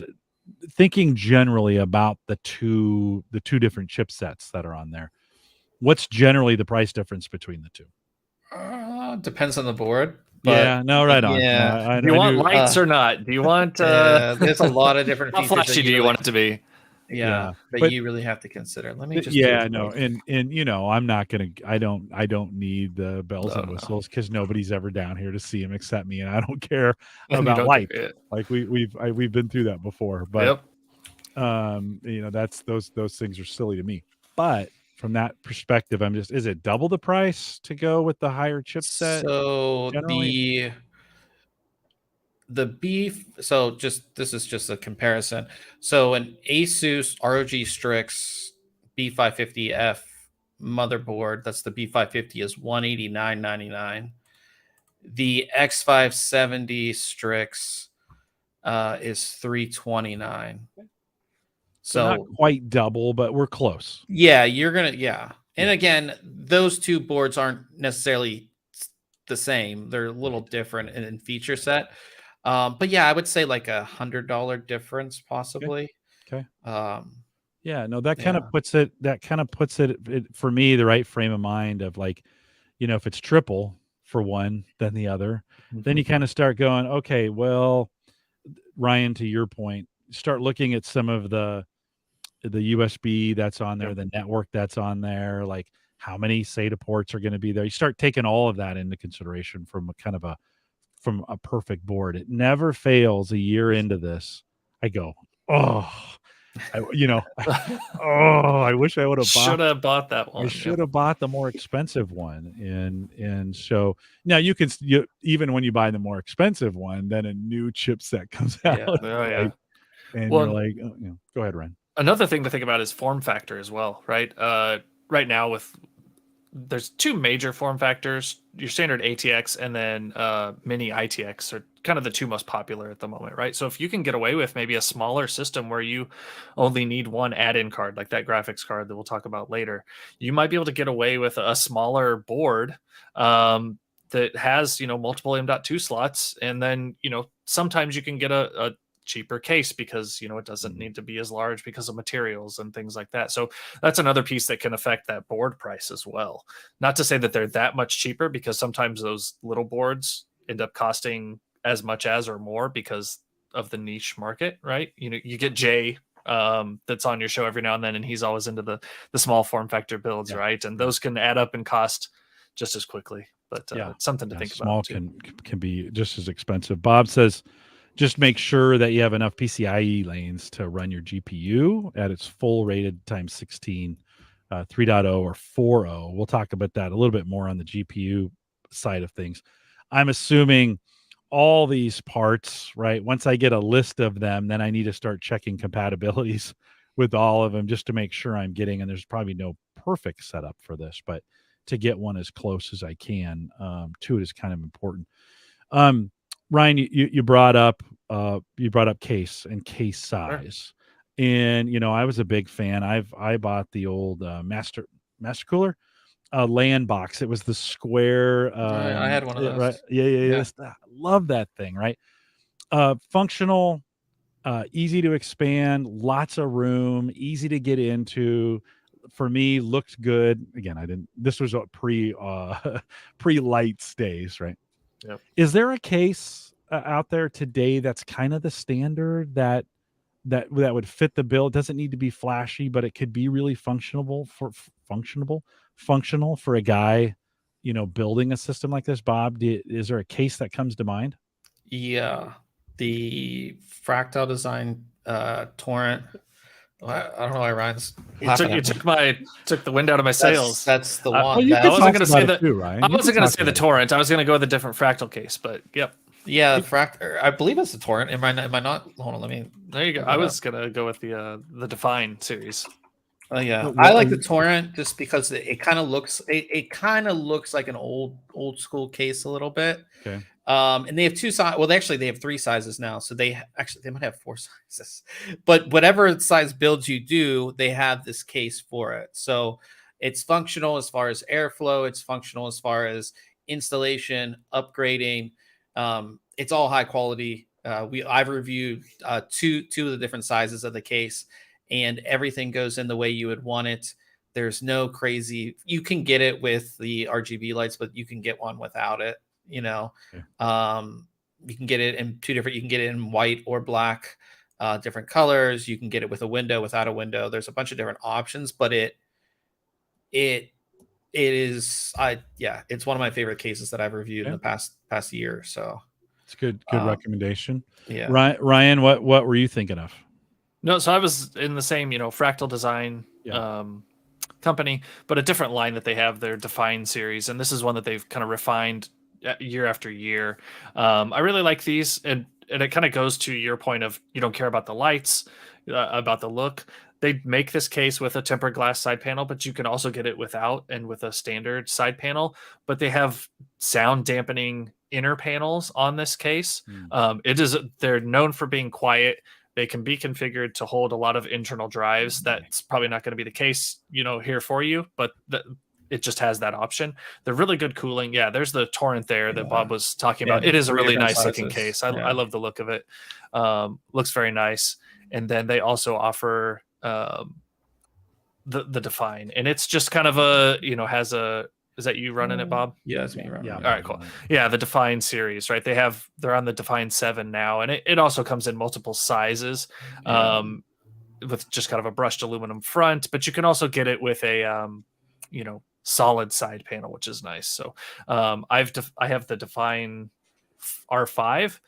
Thinking generally about the two different chipsets that are on there, what's generally the price difference between the 2? Depends on the board. Right on. Yeah. Do you want lights or not? Do you want? There's a lot of different features. How flashy do you want it to be? Yeah, but you really have to consider. Let me just. And I'm not gonna. I don't need the bells and whistles because nobody's ever down here to see them except me, and I don't care about light. Like we've been through that before, but that's those things are silly to me. But from that perspective, is it double the price to go with the higher chipset? So generally? This is just a comparison. So an Asus ROG Strix B550F motherboard, that's the B550, is $189.99. The X570 Strix is $329. So not quite double, but we're close. Yeah, and again, those 2 boards aren't necessarily the same. They're a little different in feature set. But yeah, I would say like $100 difference possibly. Okay. That kind of puts it for me, the right frame of mind of like, if it's triple for one, then the other, then you kind of start going, okay, well, Ryan, to your point, start looking at some of the USB that's on there, the network that's on there, like how many SATA ports are going to be there. You start taking all of that into consideration from a perfect board. It never fails a year into this. I go, I wish I would have bought that one. I should have bought the more expensive one. And so now even when you buy the more expensive one, then a new chipset comes out. Right? And you're like, go ahead, Ryan. Another thing to think about is form factor as well, right? Right now with there's two major form factors: your standard ATX and then mini ITX are kind of the two most popular at the moment, right? So if you can get away with maybe a smaller system where you only need one add-in card, like that graphics card that we'll talk about later, you might be able to get away with a smaller board that has, multiple M.2 slots, and then, sometimes you can get a cheaper case because it doesn't need to be as large because of materials and things like that. So that's another piece that can affect that board price as well. Not to say that they're that much cheaper, because sometimes those little boards end up costing as much as or more because of the niche market, right? You get Jay that's on your show every now and then, and he's always into the small form factor builds, right? And those can add up and cost just as quickly. But it's something to think small about. Small can be just as expensive. Bob says, just make sure that you have enough PCIe lanes to run your GPU at its full rated times 16, 3.0 or 4.0. We'll talk about that a little bit more on the GPU side of things. I'm assuming all these parts, right? Once I get a list of them, then I need to start checking compatibilities with all of them just to make sure I'm getting, and there's probably no perfect setup for this, but to get one as close as I can to it is kind of important. Ryan, you brought up case and case size, and I was a big fan. I bought the old Master Cooler LAN box. It was the square. I had one of those. Right? Yeah. Love that thing. Right? Functional, easy to expand, lots of room, easy to get into. For me, looked good. Again, this was a pre lights days, right? Yep. Is there a case out there today that's kind of the standard that would fit the bill? It doesn't need to be flashy, but it could be really functional for a guy, building a system like this. Bob, is there a case that comes to mind? Yeah, the Fractal Design Torrent. I don't know why Ryan's took the wind out of my sails. That's the one. I wasn't going to say that. Ryan. I wasn't going to say the torrent. I was going to go with a different Fractal case, but yep. Yeah, Fractal. I believe it's the torrent. Am I not? Hold on, let me. There you go. I was going to go with the Define series. Oh yeah, I like the torrent just because it kind of looks like an old school case a little bit. Okay. And they have two sizes. Well, they have three sizes now. So they might have four sizes. But whatever size builds you do, they have this case for it. So it's functional as far as airflow. It's functional as far as installation, upgrading. It's all high quality. I've reviewed two of the different sizes of the case, and everything goes in the way you would want it. There's no crazy. You can get it with the RGB lights, but you can get one without it. You can get it in two different. You can get it in white or black, different colors. You can get it with a window, without a window. There's a bunch of different options, but it is. It's one of my favorite cases that I've reviewed in the past year. So it's good recommendation. Yeah, Ryan, what were you thinking of? No, so I was in the same, Fractal Design company, but a different line that they have, their Define series, and this is one that they've kind of refined year after year. I really like these, and it kind of goes to your point of you don't care about the lights, about the look. They make this case with a tempered glass side panel, but you can also get it without and with a standard side panel. But they have sound dampening inner panels on this case. They're known for being quiet. They can be configured to hold a lot of internal drives. That's probably not going to be the case, here for you, but it just has that option. They're really good cooling. Yeah, there's the torrent there that Bob was talking about. It is a really nice looking case. I love the look of it. Looks very nice. And then they also offer the Define, and it's just kind of has a. Is that you running it, Bob? Yeah, it's me running. All right, cool. Yeah, the Define series, right? They're on the Define 7 now, and it also comes in multiple sizes, with just kind of a brushed aluminum front. But you can also get it with a, solid side panel, which is nice. So, I have the Define R5,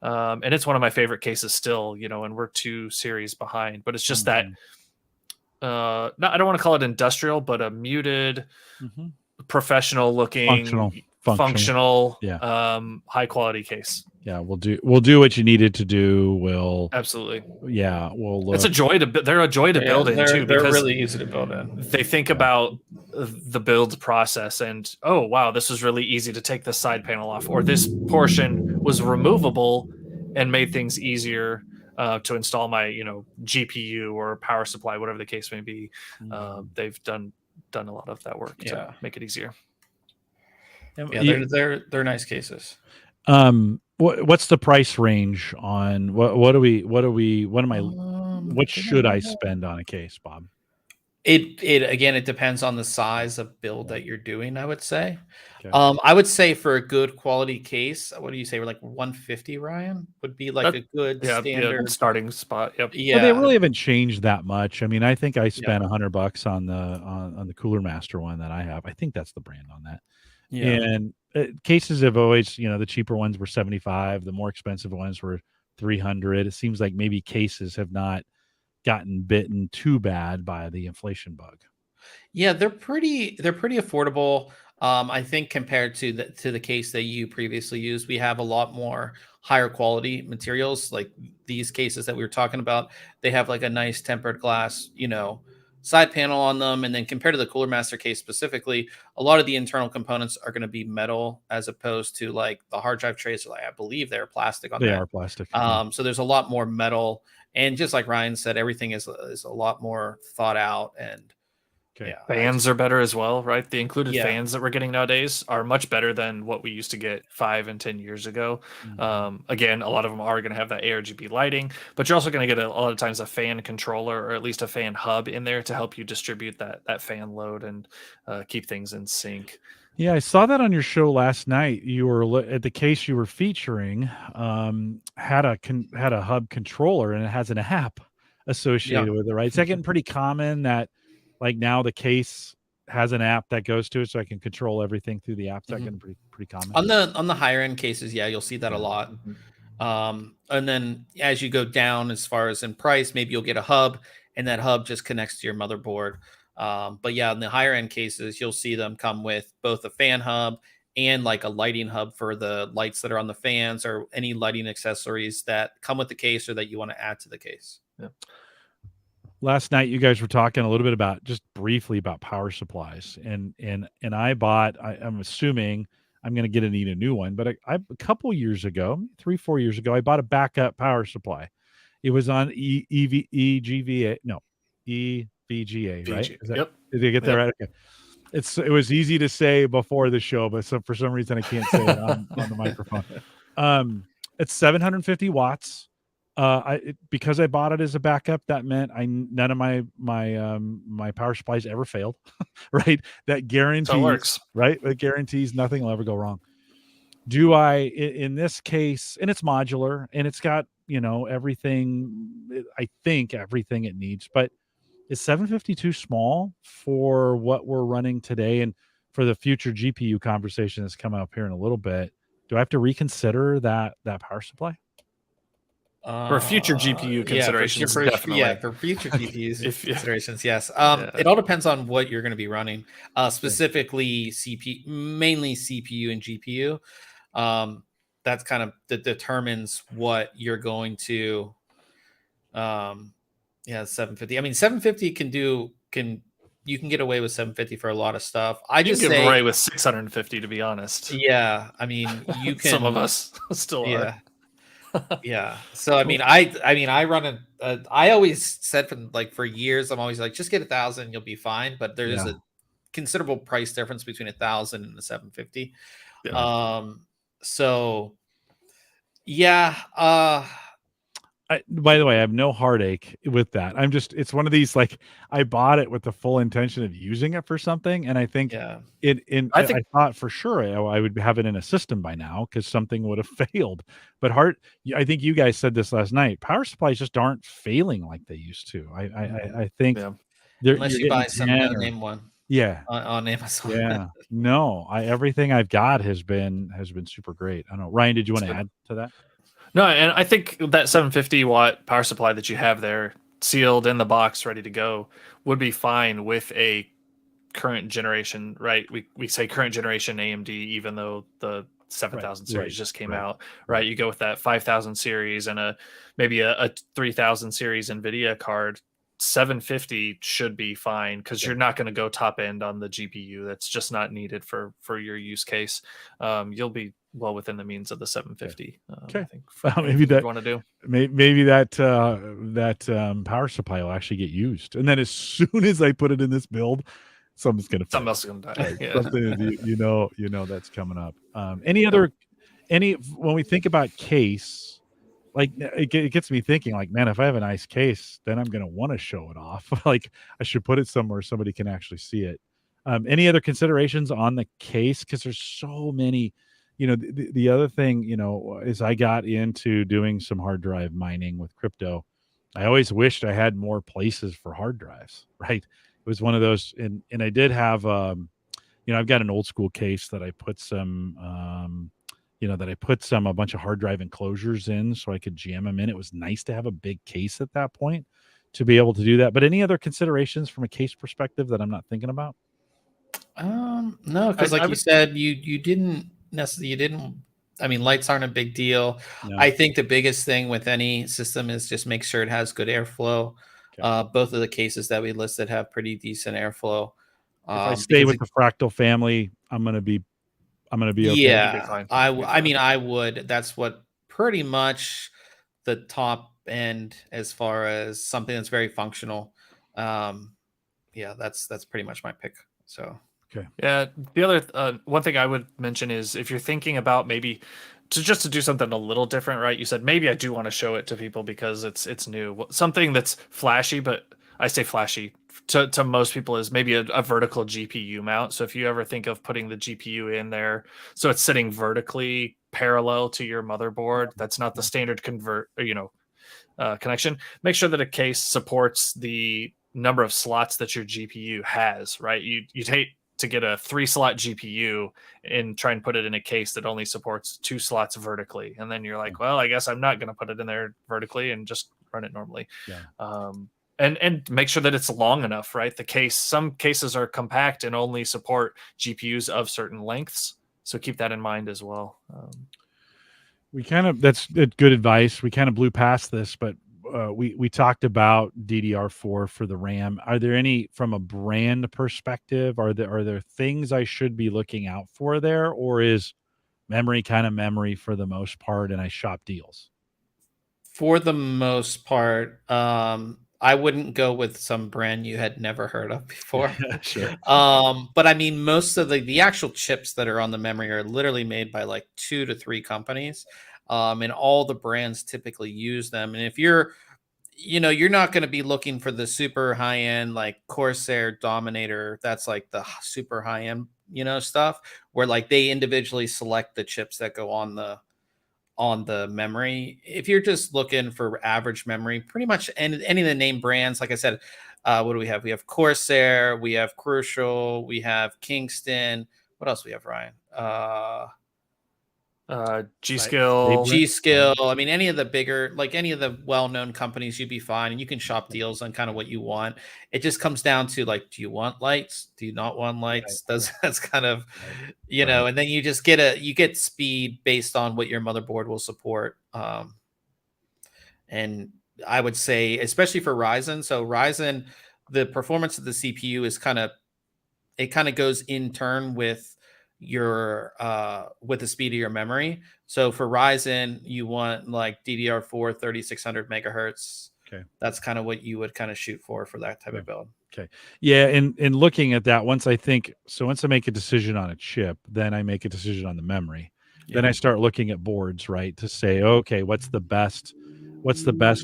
and it's one of my favorite cases still. And we're 2 series behind, but it's just that. I don't want to call it industrial, but a muted. Professional looking, functional, yeah, high quality case. Yeah, we'll do what you needed to do. We'll absolutely. Yeah, we'll look. It's a joy to they're a joy to build in too, they're because really easy to build in. They think about the build process and, oh wow, this is really easy to take this side panel off, or this portion was removable and made things easier to install my GPU or power supply, whatever the case may be. They've done a lot of that work to make it easier. Yeah, they're nice cases. What's the price range on what should I spend on a case, Bob? It depends on the size of build that you're doing, I would say. Okay. I would say for a good quality case, what do you say? We're like 150, Ryan, would be like a good standard starting spot. Yep. Yeah. Well, they really haven't changed that much. I mean, I think I spent $100 on the Cooler Master one that I have. I think that's the brand on that. Yeah. And cases have always, the cheaper ones were 75, the more expensive ones were 300. It seems like maybe cases have not gotten bitten too bad by the inflation bug. Yeah, they're pretty affordable. I think compared to the case that you previously used, we have a lot more higher quality materials. Like these cases that we were talking about, they have like a nice tempered glass, side panel on them. And then compared to the Cooler Master case specifically, a lot of the internal components are going to be metal as opposed to like the hard drive trays. I believe they're plastic on that. They are plastic. So there's a lot more metal. And just like Ryan said, everything is a lot more thought out, and fans are better as well, right? The included fans that we're getting nowadays are much better than what we used to get 5 and 10 years ago. Again, a lot of them are going to have that ARGB lighting, but you're also going to get a lot of times a fan controller or at least a fan hub in there to help you distribute that fan load and keep things in sync. Yeah, I saw that on your show last night. You were at the case you were featuring had a hub controller, and it has an app associated with it, right? It's getting pretty common that like now the case has an app that goes to it, so I can control everything through the app. It's getting pretty common on the higher end cases. Yeah, you'll see that a lot. And then as you go down as far as in price, maybe you'll get a hub, and that hub just connects to your motherboard. But yeah, in the higher end cases, you'll see them come with both a fan hub and like a lighting hub for the lights that are on the fans or any lighting accessories that come with the case or that you want to add to the case. Yeah. Last night, you guys were talking a little bit just briefly about power supplies, and I bought. I'm assuming I'm going to need a new one, but a couple years ago, 3-4 years ago, I bought a backup power supply. It was on EVGA, right? Yep. Did you get that right? Okay. It was easy to say before the show, but for some reason I can't say it on the microphone. It's 750 watts. Because I bought it as a backup, that meant none of my power supplies ever failed. Right? That guarantees works. Right? It guarantees nothing will ever go wrong. Do I in this case, and it's modular and it's got everything, I think everything it needs, but is 750 too small for what we're running today and for the future GPU conversation that's coming up here in a little bit? Do I have to reconsider that power supply? For future GPU considerations, definitely. Yeah, for future GPU considerations, yes. It all depends on what you're going to be running, specifically CPU, mainly CPU and GPU. That's kind of that determines what you're going to. 750. I mean, 750 you can get away with 750 for a lot of stuff. I just get away with 650, to be honest. Yeah, I mean, you can. Some of us still are. Yeah. So I mean, I run I always said for years, I'm always like, just get 1,000, you'll be fine. But there is a considerable price difference between 1,000 and the 750. Yeah. So yeah. By the way, I have no heartache with that. It's one of these, like, I bought it with the full intention of using it for something. And I think I thought for sure I would have it in a system by now because something would have failed. But I think you guys said this last night, power supplies just aren't failing like they used to. I think unless you buy some no-name one. Yeah. On Amazon. Yeah. No, everything I've got has been super great. I don't know. Ryan, did you want to add to that? No, and I think that 750 watt power supply that you have there, sealed in the box, ready to go, would be fine with a current generation, right? We say current generation AMD, even though the 7000 series just came out, right? You go with that 5000 series and maybe a 3000 series NVIDIA card. 750 should be fine because you're not going to go top end on the GPU. That's just not needed for your use case. You'll be well within the means of the 750. I think maybe that you want to do. Maybe that power supply will actually get used, and then as soon as I put it in this build, something else is going to die. Something you know that's coming up. When we think about case. Like it gets me thinking, like, man, if I have a nice case, then I'm going to want to show it off. Like I should put it somewhere somebody can actually see it. Any other considerations on the case? Because there's so many, the other thing, is I got into doing some hard drive mining with crypto. I always wished I had more places for hard drives, right? It was one of those, and I did have, I've got an old school case that I put a bunch of hard drive enclosures in so I could jam them in. It was nice to have a big case at that point to be able to do that. But any other considerations from a case perspective that I'm not thinking about? No, because you said, you didn't necessarily, I mean, lights aren't a big deal. No. I think the biggest thing with any system is just make sure it has good airflow. Okay. Both of the cases that we listed have pretty decent airflow. If I stay with the Fractal family, I'm going to be okay. Yeah, I would. That's what pretty much the top end as far as something that's very functional. That's pretty much my pick. So okay. Yeah, the other one thing I would mention is if you're thinking about maybe to do something a little different, right? You said maybe I do want to show it to people because it's new. Something that's flashy, but I say flashy to most people is maybe a vertical GPU mount. So if you ever think of putting the GPU in there, so it's sitting vertically parallel to your motherboard, that's not the standard connection. Make sure that a case supports the number of slots that your GPU has, right? You'd hate to get a 3-slot GPU and try and put it in a case that only supports 2 slots vertically. And then you're like, well, I guess I'm not going to put it in there vertically and just run it normally. Yeah. And make sure that it's long enough, right? Some cases are compact and only support GPUs of certain lengths. So keep that in mind as well. That's good advice. We kind of blew past this, but we talked about DDR4 for the RAM. Are there any, from a brand perspective, are there things I should be looking out for there, or is memory kind of memory for the most part and I shop deals? For the most part, I wouldn't go with some brand you had never heard of before. Sure. But I mean, most of the actual chips that are on the memory are literally made by like 2 to 3 companies. And all the brands typically use them. And if you're not going to be looking for the super high end, like Corsair, Dominator, that's like the super high end, stuff where like they individually select the chips that go on the memory. If you're just looking for average memory, pretty much any of the name brands, like I said, what do we have? We have Corsair, we have Crucial, we have Kingston. What else do we have, Ryan? G-Skill. I mean, any of the bigger, like any of the well-known companies, you'd be fine, and you can shop deals on kind of what you want. It just comes down to like, do you want lights? Do you not want lights? That's kind of, and then you just get speed based on what your motherboard will support. And I would say, especially for Ryzen, so Ryzen, the performance of the CPU is kind of goes in turn with with the speed of your memory. So for Ryzen, you want like DDR4 3600 megahertz. Okay. That's kind of what you would kind of shoot for that type of build. Okay. Yeah. And looking at that, once I make a decision on a chip, then I make a decision on the memory. Yeah. Then I start looking at boards, right? To say, okay, what's the best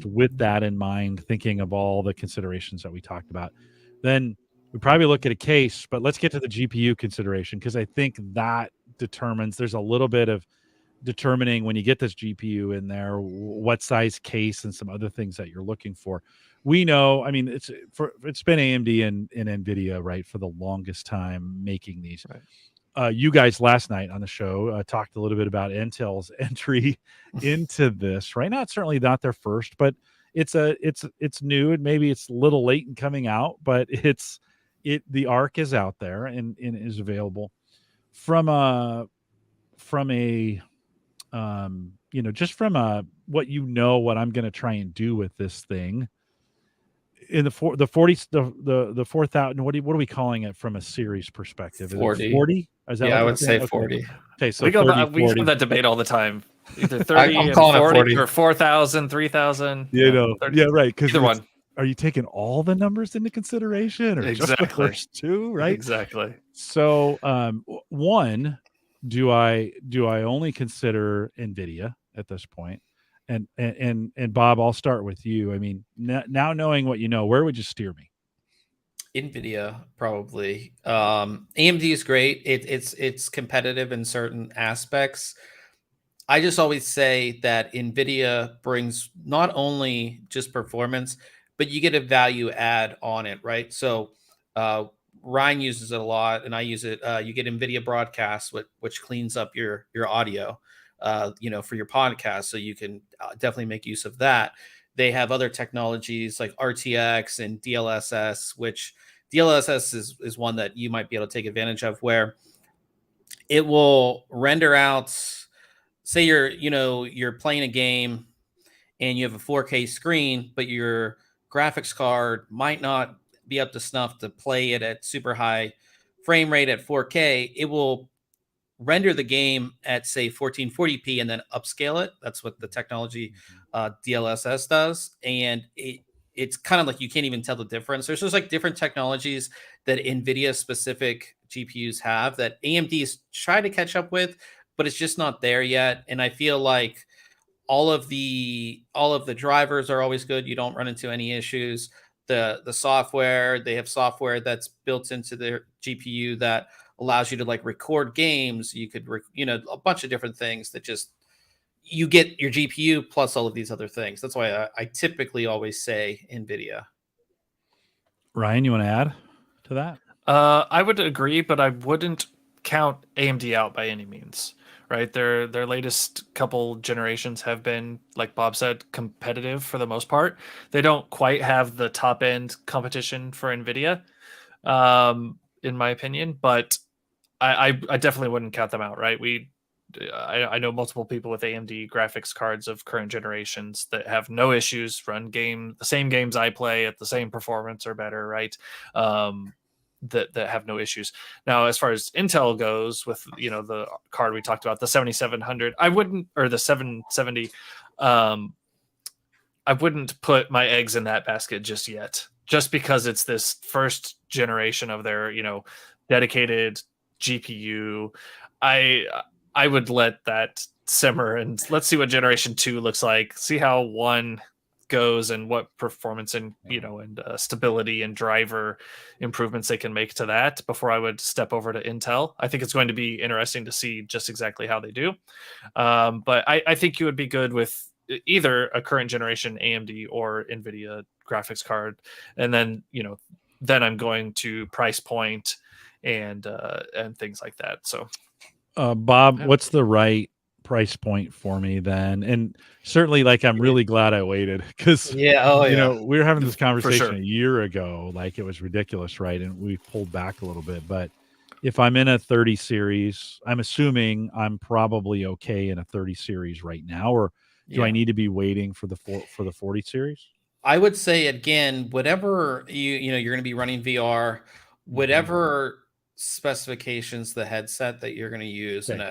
with that in mind, thinking of all the considerations that we talked about. Then we probably look at a case, but let's get to the GPU consideration, because I think that determines, there's a little bit of determining when you get this GPU in there, what size case and some other things that you're looking for. We know, I mean, it's been AMD and NVIDIA, right, for the longest time making these. Right. You guys last night on the show talked a little bit about Intel's entry into this. Right now, it's certainly not their first, but it's new, and maybe it's a little late in coming out, but it's the ARC is out there and is available from a just from what I'm going to try and do with this thing in the 4,000. What are we calling it from a series perspective? 40. Is it 40? Is that Yeah, what I we're would saying? say 40. Okay, so we 40. have that debate all the time. Either 30 I'm and calling it 40, 40. or 4,000, 3,000. Yeah, right. Because either one. Are you taking all the numbers into consideration, or just the first two? Right. Exactly. So, one, do I only consider NVIDIA at this point? And Bob, I'll start with you. I mean, now knowing what you know, where would you steer me? NVIDIA, probably. AMD is great. It's competitive in certain aspects. I just always say that NVIDIA brings not only just performance, but you get a value add on it, right? So Ryan uses it a lot, and I use it. You get NVIDIA Broadcast, which cleans up your audio, for your podcast, so you can definitely make use of that. They have other technologies like RTX and DLSS, which DLSS is one that you might be able to take advantage of, where it will render out. Say you're playing a game and you have a 4K screen, but your graphics card might not be up to snuff to play it at super high frame rate at 4K. It will render the game at, say, 1440p and then upscale it. That's what the technology DLSS does. And it's kind of like you can't even tell the difference. There's just like different technologies that NVIDIA specific GPUs have that AMD's trying to catch up with, but it's just not there yet. And I feel like all of the drivers are always good. You don't run into any issues. The software, they have software that's built into their GPU that allows you to like record games. You could, a bunch of different things that just, you get your GPU plus all of these other things. That's why I typically always say NVIDIA. Ryan, you want to add to that? I would agree, but I wouldn't count AMD out by any means. Right, their latest couple generations have been, like Bob said, competitive for the most part. They don't quite have the top end competition for NVIDIA, in my opinion, but I definitely wouldn't count them out. Right, I know multiple people with AMD graphics cards of current generations that have no issues, run the same games I play at the same performance or better. Right. That have no issues. Now, as far as Intel goes, with the card we talked about, the 7700, or the 770, I wouldn't put my eggs in that basket just yet, just because it's this first generation of their dedicated GPU. I would let that simmer and let's see what generation 2 looks like. See how 1 goes and what performance and stability and driver improvements they can make to that before I would step over to Intel. I think it's going to be interesting to see just exactly how they do. But I think you would be good with either a current generation AMD or NVIDIA graphics card. And then, then I'm going to price point and things like that. So Bob, what's the right price point for me then? And certainly, like, I'm really glad I waited, because we were having this conversation a year ago, like it was ridiculous, right? And we pulled back a little bit. But if I'm in a 30 series, I'm assuming I'm probably okay in a 30 series right now, or do I need to be waiting for the 40 series? I would say, again, whatever you're going to be running VR, whatever specifications the headset that you're going to use, and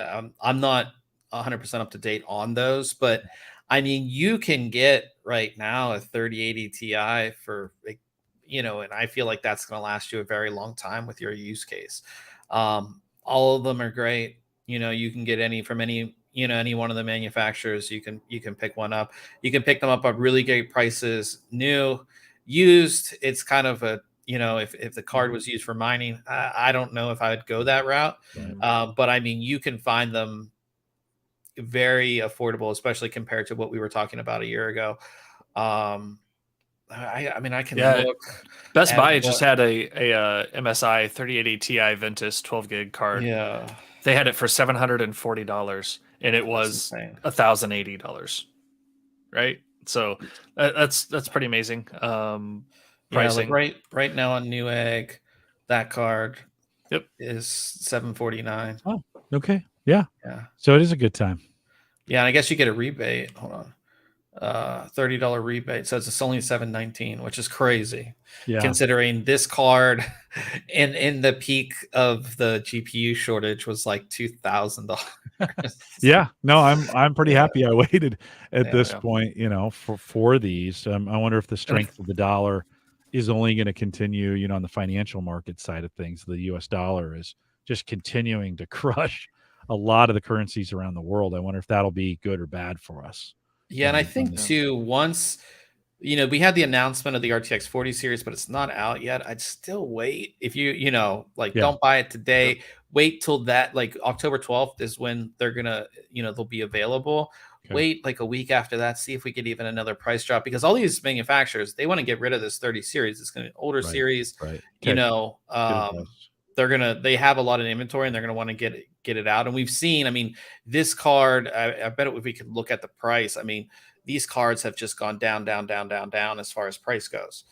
I'm not 100% up to date on those, but I mean, you can get right now a 3080 Ti for, and I feel like that's going to last you a very long time with your use case. All of them are great. You can get any one of the manufacturers. You can pick one up. You can pick them up at really great prices. New, used, it's kind of a, if the card was used for mining, I don't know if I would go that route. But I mean, you can find them very affordable, especially compared to what we were talking about a year ago. I mean, I can look. Best Buy just had a MSI 3080 Ti Ventus 12 gig card. Yeah, they had it for $740, and it was $1,080. Right, so that's pretty amazing. Pricing. Like right now on Newegg, that card Yep. is $749. Oh, okay. Yeah. Yeah. So it is a good time. Yeah, and I guess you get a rebate. Hold on. $30 rebate. So it's only $719, which is crazy. Yeah. Considering this card in the peak of the GPU shortage was like $2,000. Yeah. No, I'm pretty Yeah. happy I waited at Yeah, this yeah. point, for these. I wonder if the strength of the dollar is only going to continue, on the financial market side of things. The US dollar is just continuing to crush a lot of the currencies around the world. I wonder if that'll be good or bad for us. Yeah, and I from think this. too, once we had the announcement of the RTX 40 series, but it's not out yet. I'd still wait. If don't buy it today. Wait till that October 12th is when they're gonna, they'll be available. Okay. Wait like a week after that, see if we get even another price drop, because all these manufacturers, they want to get rid of this 30 series. It's gonna be an older series. Right. They have a lot of inventory and they're gonna want to get it out. And we've seen, I mean, this card, I bet if we could look at the price, I mean, these cards have just gone down as far as price goes.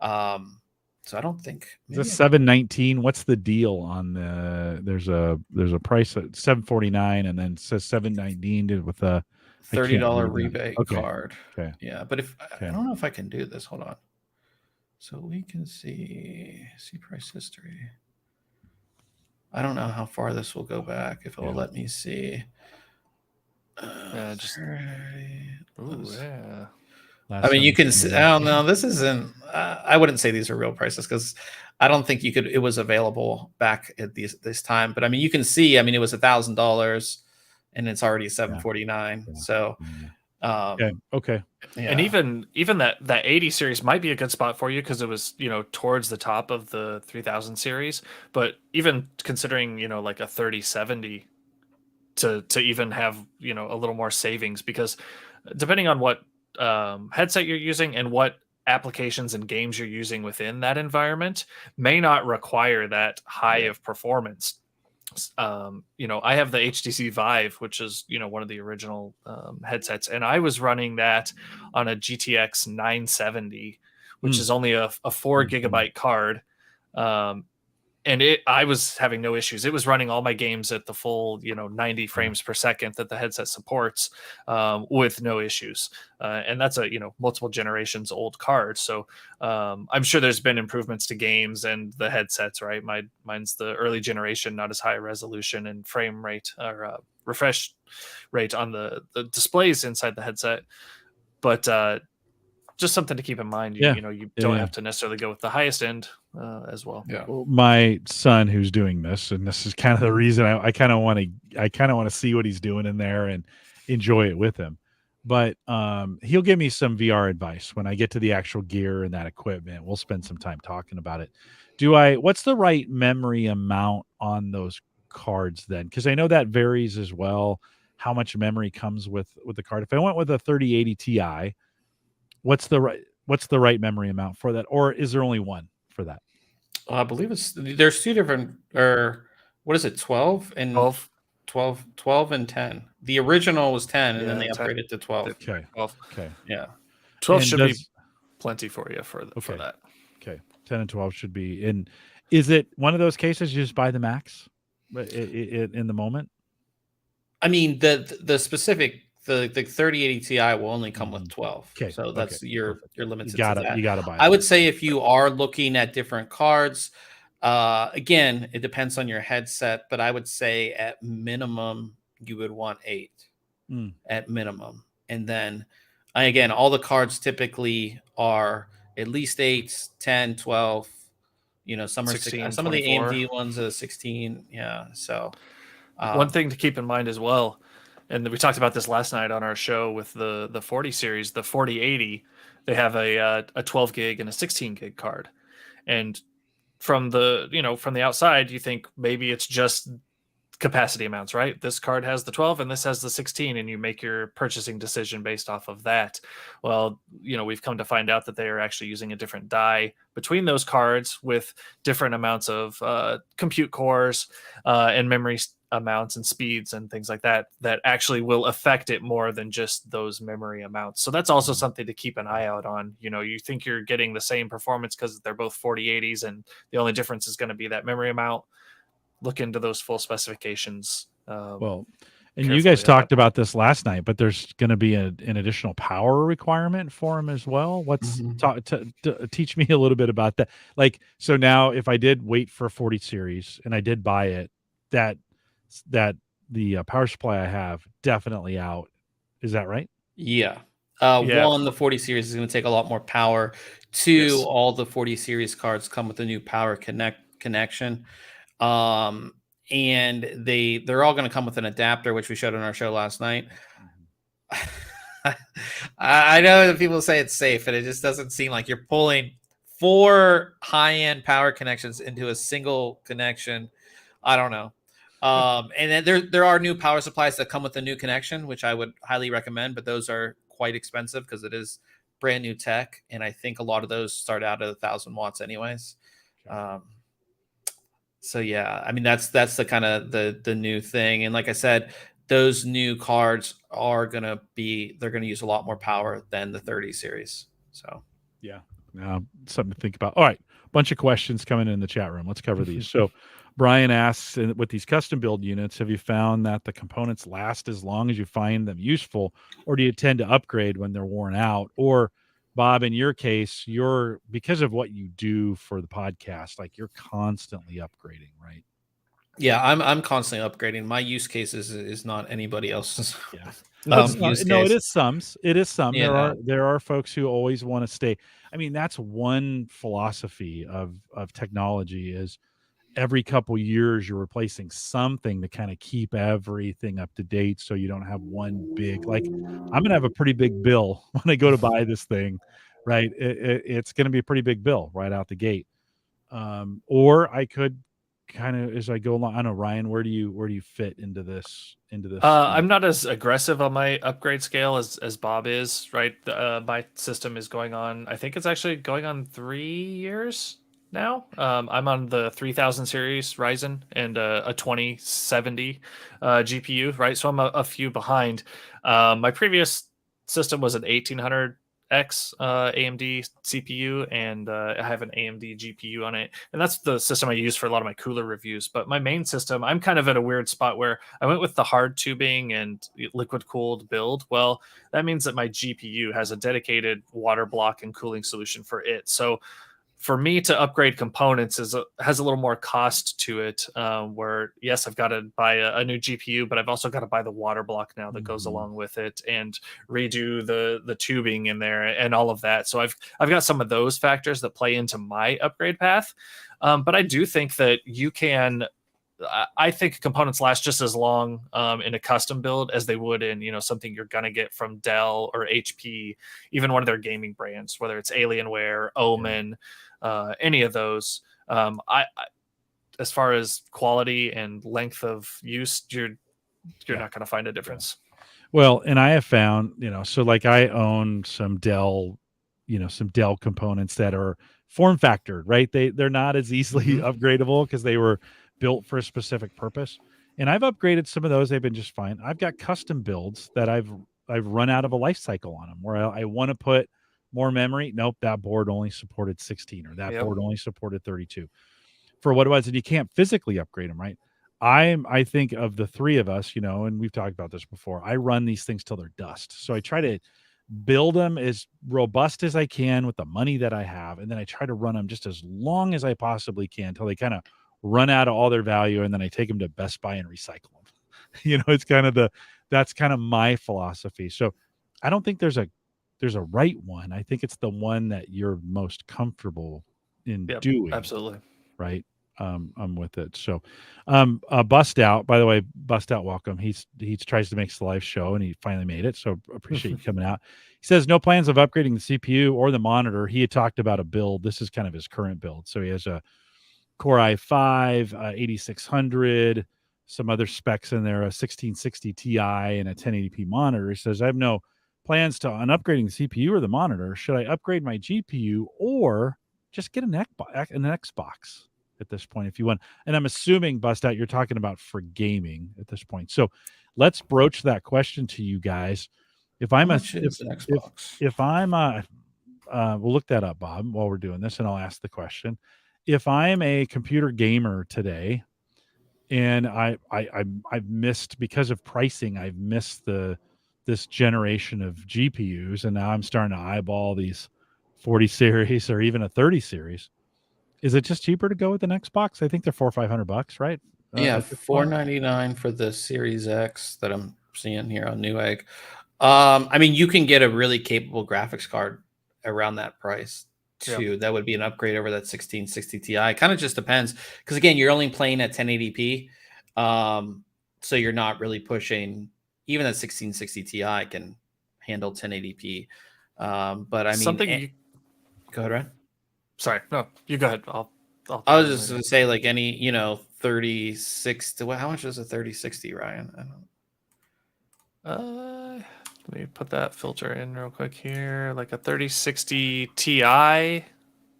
So I don't think the 719. What's the deal on the? There's a price at 749, and then it says 719 with a $30 rebate card. Okay. Yeah, but I don't know if I can do this. Hold on. So we can see price history. I don't know how far this will go back. If it will let me see. I mean, you can see, I don't know. This isn't, I wouldn't say these are real prices, because I don't think it was available back at this time. But I mean, you can see, I mean, it was $1,000 and it's already $749. Yeah. So, okay. Yeah. And even that 80 series might be a good spot for you, because it was, towards the top of the 3000 series. But even considering, like a 3070 to even have, a little more savings, because depending on what headset you're using and what applications and games you're using within that environment may not require that high of performance. I have the HTC Vive, which is, one of the original headsets, and I was running that on a GTX 970, which is only a 4 gigabyte card. And I was having no issues. It was running all my games at the full, 90 frames per second that the headset supports, with no issues. And that's a, multiple generations old card. So I'm sure there's been improvements to games and the headsets, right? Mine's the early generation, not as high resolution and frame rate or refresh rate on the displays inside the headset. But just something to keep in mind. You don't have to necessarily go with the highest end as well. Yeah. Well, my son, who's doing this, and this is kind of the reason I kind of want to see what he's doing in there and enjoy it with him. But he'll give me some VR advice when I get to the actual gear and that equipment. We'll spend some time talking about it. What's the right memory amount on those cards then? Because I know that varies as well, how much memory comes with the card. If I went with a 3080 Ti, what's the right memory amount for that, or is there only one for that? I believe there's two different, or what is it, 12 and 12 and 10. The original was 10, and then they upgraded to 12. Okay. 12. Okay. Yeah. 12 should be plenty for you for that. Okay. 10 and 12 should be. And is it one of those cases you just buy the max in the moment? I mean, the specific the 3080 Ti will only come with 12. Okay. So that's your limited. You gotta buy it. I would say if you are looking at different cards, again, it depends on your headset, but I would say at minimum you would want 8 at minimum. And then again, all the cards typically are at least 8, 10, 12. Some are 16, some 24. Of the AMD ones are 16. Yeah. So one thing to keep in mind as well, and we talked about this last night on our show with the 40 series, the 4080, they have a 12 gig and a 16 gig card. And from the outside, you think maybe it's just capacity amounts, right? This card has the 12 and this has the 16, and you make your purchasing decision based off of that. Well, we've come to find out that they are actually using a different die between those cards with different amounts of compute cores and memory amounts and speeds and things like that actually will affect it more than just those memory amounts. So that's also something to keep an eye out on. You think you're getting the same performance because they're both 4080s and the only difference is going to be that memory amount. Look into those full specifications. And you guys talked about this last night, but there's going to be an additional power requirement for them as well. Teach me a little bit about that. Like, so now if I did wait for a 40 series and I did buy it, that the power supply I have definitely out. Is that right? Yeah. One, the 40 series is going to take a lot more power. Two, all the 40 series cards come with a new power connection. And they're all going to come with an adapter, which we showed on our show last night. I know that people say it's safe, and it just doesn't seem like you're pulling 4 high-end power connections into a single connection. I don't know. And then there are new power supplies that come with a new connection, which I would highly recommend, but those are quite expensive because it is brand new tech, and I think a lot of those start out at 1,000 watts anyways. So yeah, I mean that's the kind of the new thing, and like I said, those new cards they're gonna use a lot more power than the 30 series. So yeah, something to think about. All right, bunch of questions coming in the chat room. Let's cover these. So Brian asks, with these custom build units, have you found that the components last as long as you find them useful, or do you tend to upgrade when they're worn out? Or Bob, in your case, because of what you do for the podcast, like you're constantly upgrading, right? Yeah, I'm constantly upgrading. My use case is not anybody else's. Yeah. It is some. It is some. Yeah. There are folks who always want to stay. I mean, that's one philosophy of technology is every couple years you're replacing something to kind of keep everything up to date, so you don't have one big, like, I'm gonna have a pretty big bill when I go to buy this thing, right? It's gonna be a pretty big bill right out the gate. Or I could kind of, as I go along, I don't know, Ryan, where do you fit into this I'm not as aggressive on my upgrade scale as Bob is, right? My system is going on, I think it's actually going on 3 years now. I'm on the 3000 series Ryzen and a 2070 GPU, right? So I'm a few behind. My previous system was an 1800X AMD CPU, and I have an AMD GPU on it, and that's the system I use for a lot of my cooler reviews. But my main system, I'm kind of at a weird spot where I went with the hard tubing and liquid cooled build. Well, that means that my GPU has a dedicated water block and cooling solution for it. So for me to upgrade components has a little more cost to it, where yes, I've got to buy a new GPU, but I've also got to buy the water block now that goes along with it and redo the tubing in there and all of that. So I've got some of those factors that play into my upgrade path. But I do think that I think components last just as long in a custom build as they would in something you're gonna get from Dell or HP, even one of their gaming brands, whether it's Alienware, Omen, any of those. I as far as quality and length of use, you're not going to find a difference. Well, and I have found, so like I own some Dell components that are form factored, right? They're not as easily upgradable because they were built for a specific purpose. And I've upgraded some of those. They've been just fine. I've got custom builds that I've run out of a life cycle on them where I want to put more memory. Nope, that board only supported 16, or that board only supported 32 for what it was. And you can't physically upgrade them, right? I think of the three of us, and we've talked about this before, I run these things till they're dust. So I try to build them as robust as I can with the money that I have. And then I try to run them just as long as I possibly can until they kind of run out of all their value. And then I take them to Best Buy and recycle them. It's kind of that's kind of my philosophy. So I don't think there's a right one. I think it's the one that you're most comfortable in doing. Absolutely. Right. I'm with it. So, Bust Out, by the way, Bust Out, welcome. He tries to make the live show and he finally made it. So appreciate you coming out. He says no plans of upgrading the CPU or the monitor. He had talked about a build. This is kind of his current build. So he has a Core i5, 8600, some other specs in there, a 1660 Ti and a 1080p monitor. He says, I have no plans on upgrading the CPU or the monitor. Should I upgrade my GPU or just get an Xbox? at this point if you want. And I'm assuming, Bust Out, you're talking about for gaming at this point. So let's broach that question to you guys. If I'm an Xbox? If I'm we'll look that up, Bob, while we're doing this, and I'll ask the question. If I'm a computer gamer today, and I've missed, because of pricing, I've missed this generation of GPUs, and now I'm starting to eyeball these 40 series or even a 30 series. Is it just cheaper to go with an Xbox? I think they're $400 or $500, right? Yeah, $499 for the Series X that I'm seeing here on Newegg. I mean, you can get a really capable graphics card around that price too. Yeah. That would be an upgrade over that 1660 Ti. Kind of just depends, because again, you're only playing at 1080p, so you're not really pushing. Even that 1660 Ti can handle 1080p. But I mean, go ahead, Ryan. Sorry, no, you go ahead. I was just going to say, like, any 36 to how much is a 3060, Ryan? I don't. Let me put that filter in real quick here. Like a 3060 Ti. Or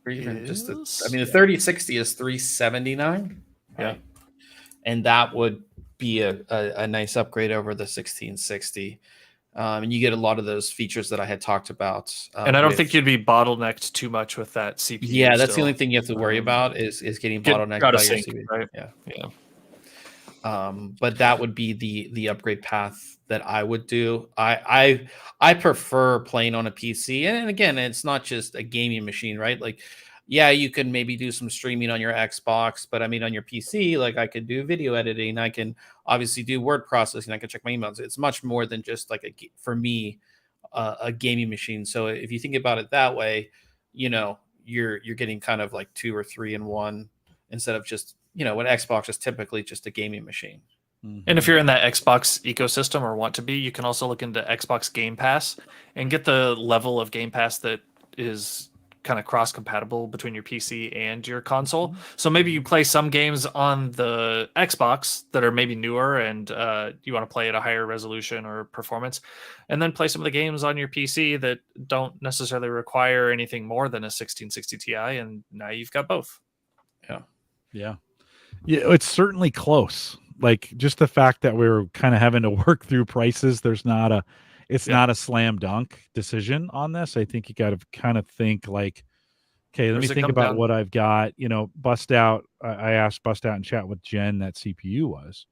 even just the 3060 is $379. Right? Yeah. And that would be a nice upgrade over the 1660. And you get a lot of those features that I had talked about. And I don't think you'd be bottlenecked too much with that CPU. Yeah, that's the only thing you have to worry about is getting bottlenecked by your CPU. Right? Yeah. But that would be the upgrade path that I would do. I prefer playing on a PC, and again, it's not just a gaming machine, right? Like, yeah, you can maybe do some streaming on your Xbox, but I mean, on your PC, like, I could do video editing, I can obviously do word processing, I can check my emails. It's much more than just like for me, a gaming machine. So if you think about it that way, you're getting kind of like 2 or 3 in one, instead of just an Xbox is typically just a gaming machine. And if you're in that Xbox ecosystem or want to be, you can also look into Xbox Game Pass and get the level of Game Pass that is kind of cross-compatible between your PC and your console. So maybe you play some games on the Xbox that are maybe newer and you want to play at a higher resolution or performance, and then play some of the games on your PC that don't necessarily require anything more than a 1660 Ti, and now you've got both. Yeah, it's certainly close. Like, just the fact that we're kind of having to work through prices, it's not a slam dunk decision on this. I think you got to kind of think like, okay, let me think about what I've got. Bust Out. I asked Bust Out in chat what gen that CPU was.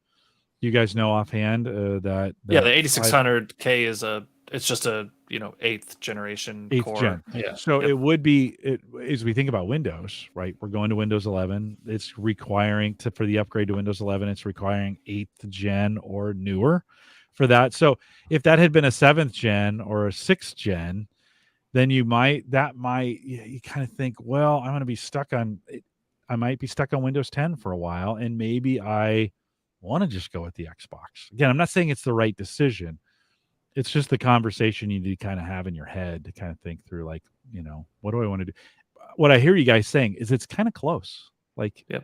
You guys know offhand that the 8600K is it's just a 8th generation core. Gen. Yeah. So it would be, as we think about Windows, right? We're going to Windows 11. It's requiring for the upgrade to Windows 11, it's requiring 8th gen or newer for that. So if that had been a 7th gen or a 6th gen, then you kind of think, well, I'm going to be stuck on Windows 10 for a while, and maybe I want to just go with the Xbox. Again, I'm not saying it's the right decision. It's just the conversation you need to kind of have in your head to kind of think through, like, what do I want to do? What I hear you guys saying is it's kind of close. Like, yeah.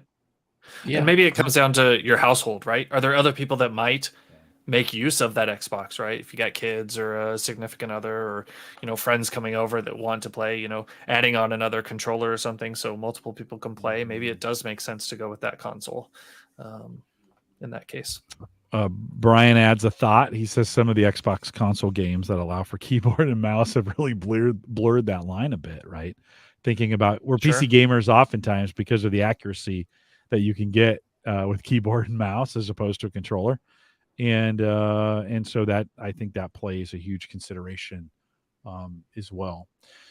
And maybe it comes down to your household, right? Are there other people that might make use of that Xbox, right? If you got kids or a significant other, or, friends coming over that want to play, adding on another controller or something so multiple people can play, maybe it does make sense to go with that console in that case. Brian adds a thought. He says some of the Xbox console games that allow for keyboard and mouse have really blurred that line a bit, right? Thinking about, we're PC gamers oftentimes because of the accuracy that you can get with keyboard and mouse as opposed to a controller. And so that, I think that plays a huge consideration as well.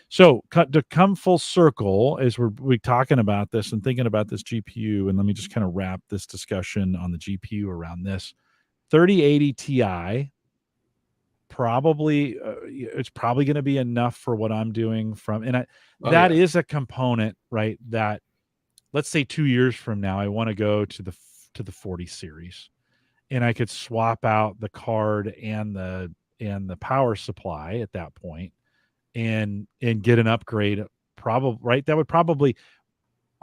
So to come full circle, as we're talking about this and thinking about this GPU, and let me just kind of wrap this discussion on the GPU around this. 3080 Ti, probably it's probably going to be enough for what I'm doing that is a component, right? That, let's say 2 years from now, I want to go to the 40 series, and I could swap out the card and the power supply at that point, and get an upgrade. Probably, right? That would probably,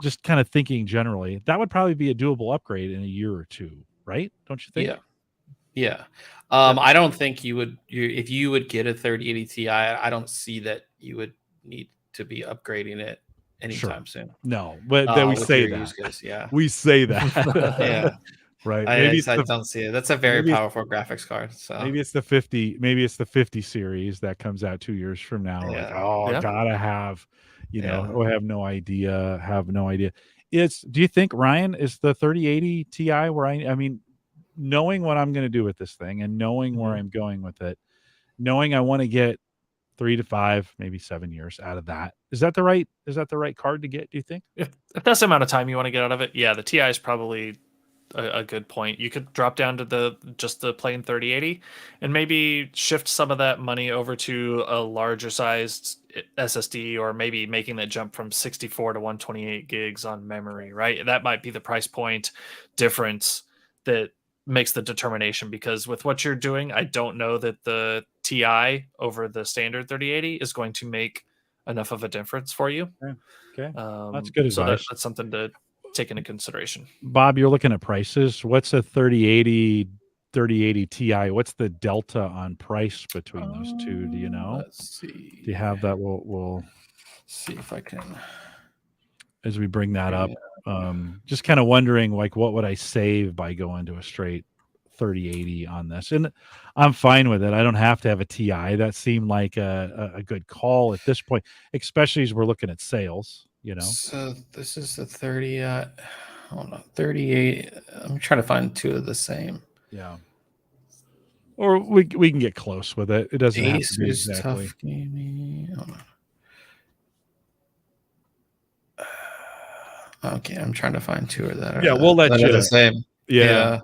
just kind of thinking generally, that would probably be a doable upgrade in a year or two, right? Don't you think? Yeah. I don't think if you would get a 3080 Ti, I don't see that you would need to be upgrading it anytime soon. No, but then we say that. Yeah, we say that. yeah. Right. I don't see it. That's a very powerful graphics card. So maybe it's the 50. Maybe it's the 50 series that comes out 2 years from now. Yeah. Like, gotta have, I have no idea. Do you think, Ryan, is the 3080 Ti where I mean, knowing what I'm going to do with this thing and knowing where I'm going with it, knowing I want to get 3 to 5, maybe 7 years out of that. Is that the right card to get, do you think? If that's the amount of time you want to get out of it, yeah, the Ti is probably a good point. You could drop down to just the plain 3080 and maybe shift some of that money over to a larger sized SSD, or maybe making that jump from 64 to 128 gigs on memory, right? That might be the price point difference that makes the determination, because with what you're doing, I don't know that the Ti over the standard 3080 is going to make enough of a difference for you. Okay. That's good advice. So that's something to take into consideration. Bob, you're looking at prices. What's a 3080 Ti? What's the delta on price between those two? Do you know? Let's see. Do you have that? We'll see if I can. As we bring that up, just kind of wondering, like, what would I save by going to a straight 3080 on this? And I'm fine with it. I don't have to have a Ti. That seemed like a good call at this point, especially as we're looking at sales. So this is the 30. Hold on, 38. I'm trying to find two of the same. Yeah. Or we can get close with it. It doesn't have to be exactly. Tough gaming. Hold on. Okay, I'm trying to find two of that. Yeah, we'll let you. The same. Yeah.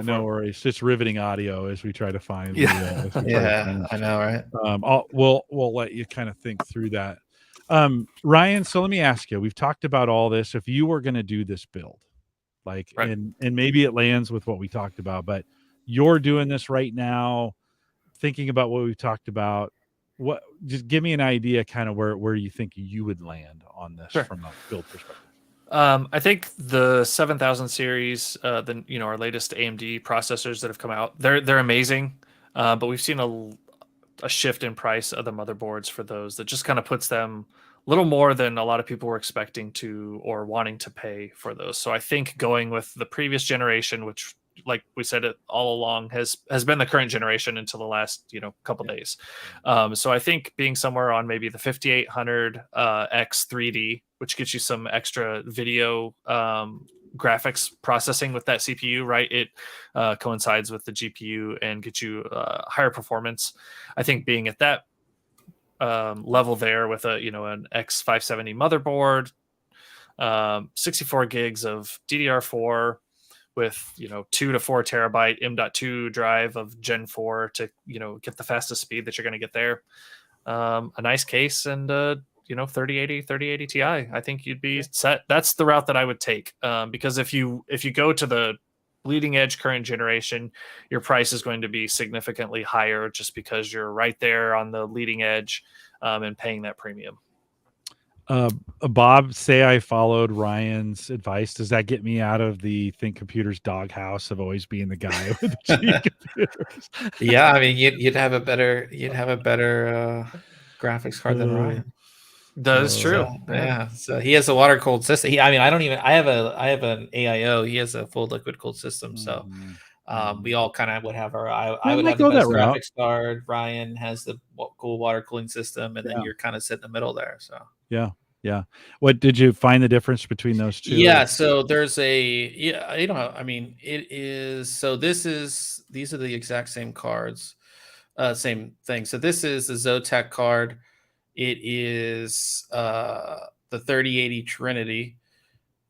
No worries. Just riveting audio as we try to find. I know, right? We'll let you kind of think through that. Ryan, so let me ask you, we've talked about all this. If you were going to do this build, like, right, and maybe it lands with what we talked about, but you're doing this right now, thinking about what we've talked about, just give me an idea kind of where you think you would land on this from a build perspective. I think the 7000 series, our latest AMD processors that have come out, they're amazing, but we've seen a shift in price of the motherboards for those that just kind of puts them a little more than a lot of people were expecting to or wanting to pay for those. So I think going with the previous generation, which, like we said it all along, has been the current generation until the last couple days. So I think being somewhere on maybe the 5800 X 3D, which gets you some extra video graphics processing with that CPU, right? It coincides with the GPU and gets you higher performance. I think being at that level there with an X570 motherboard, 64 gigs of DDR4 with 2 to 4 terabyte M.2 drive of Gen 4 to get the fastest speed that you're going to get there, a nice case, and 3080 Ti, I think you'd be set. That's the route that I would take, because if you go to the bleeding edge current generation, your price is going to be significantly higher just because you're right there on the leading edge and paying that premium. Bob, say I followed Ryan's advice. Does that get me out of the ThinkComputers doghouse of always being the guy with the cheap computers? Yeah, I mean, you'd have a better graphics card than Ryan. That is true. Yeah. So he has a water cooled system. I have an AIO. He has a full liquid cooled system. So we all kind of would have our. I would have the best graphics card. Ryan has the cool water cooling system, and then you're kind of sitting in the middle there. So yeah. What did you find the difference between those two? Yeah. So there's it is. So these are the exact same cards, same thing. So this is the Zotac card. It is the 3080 Trinity.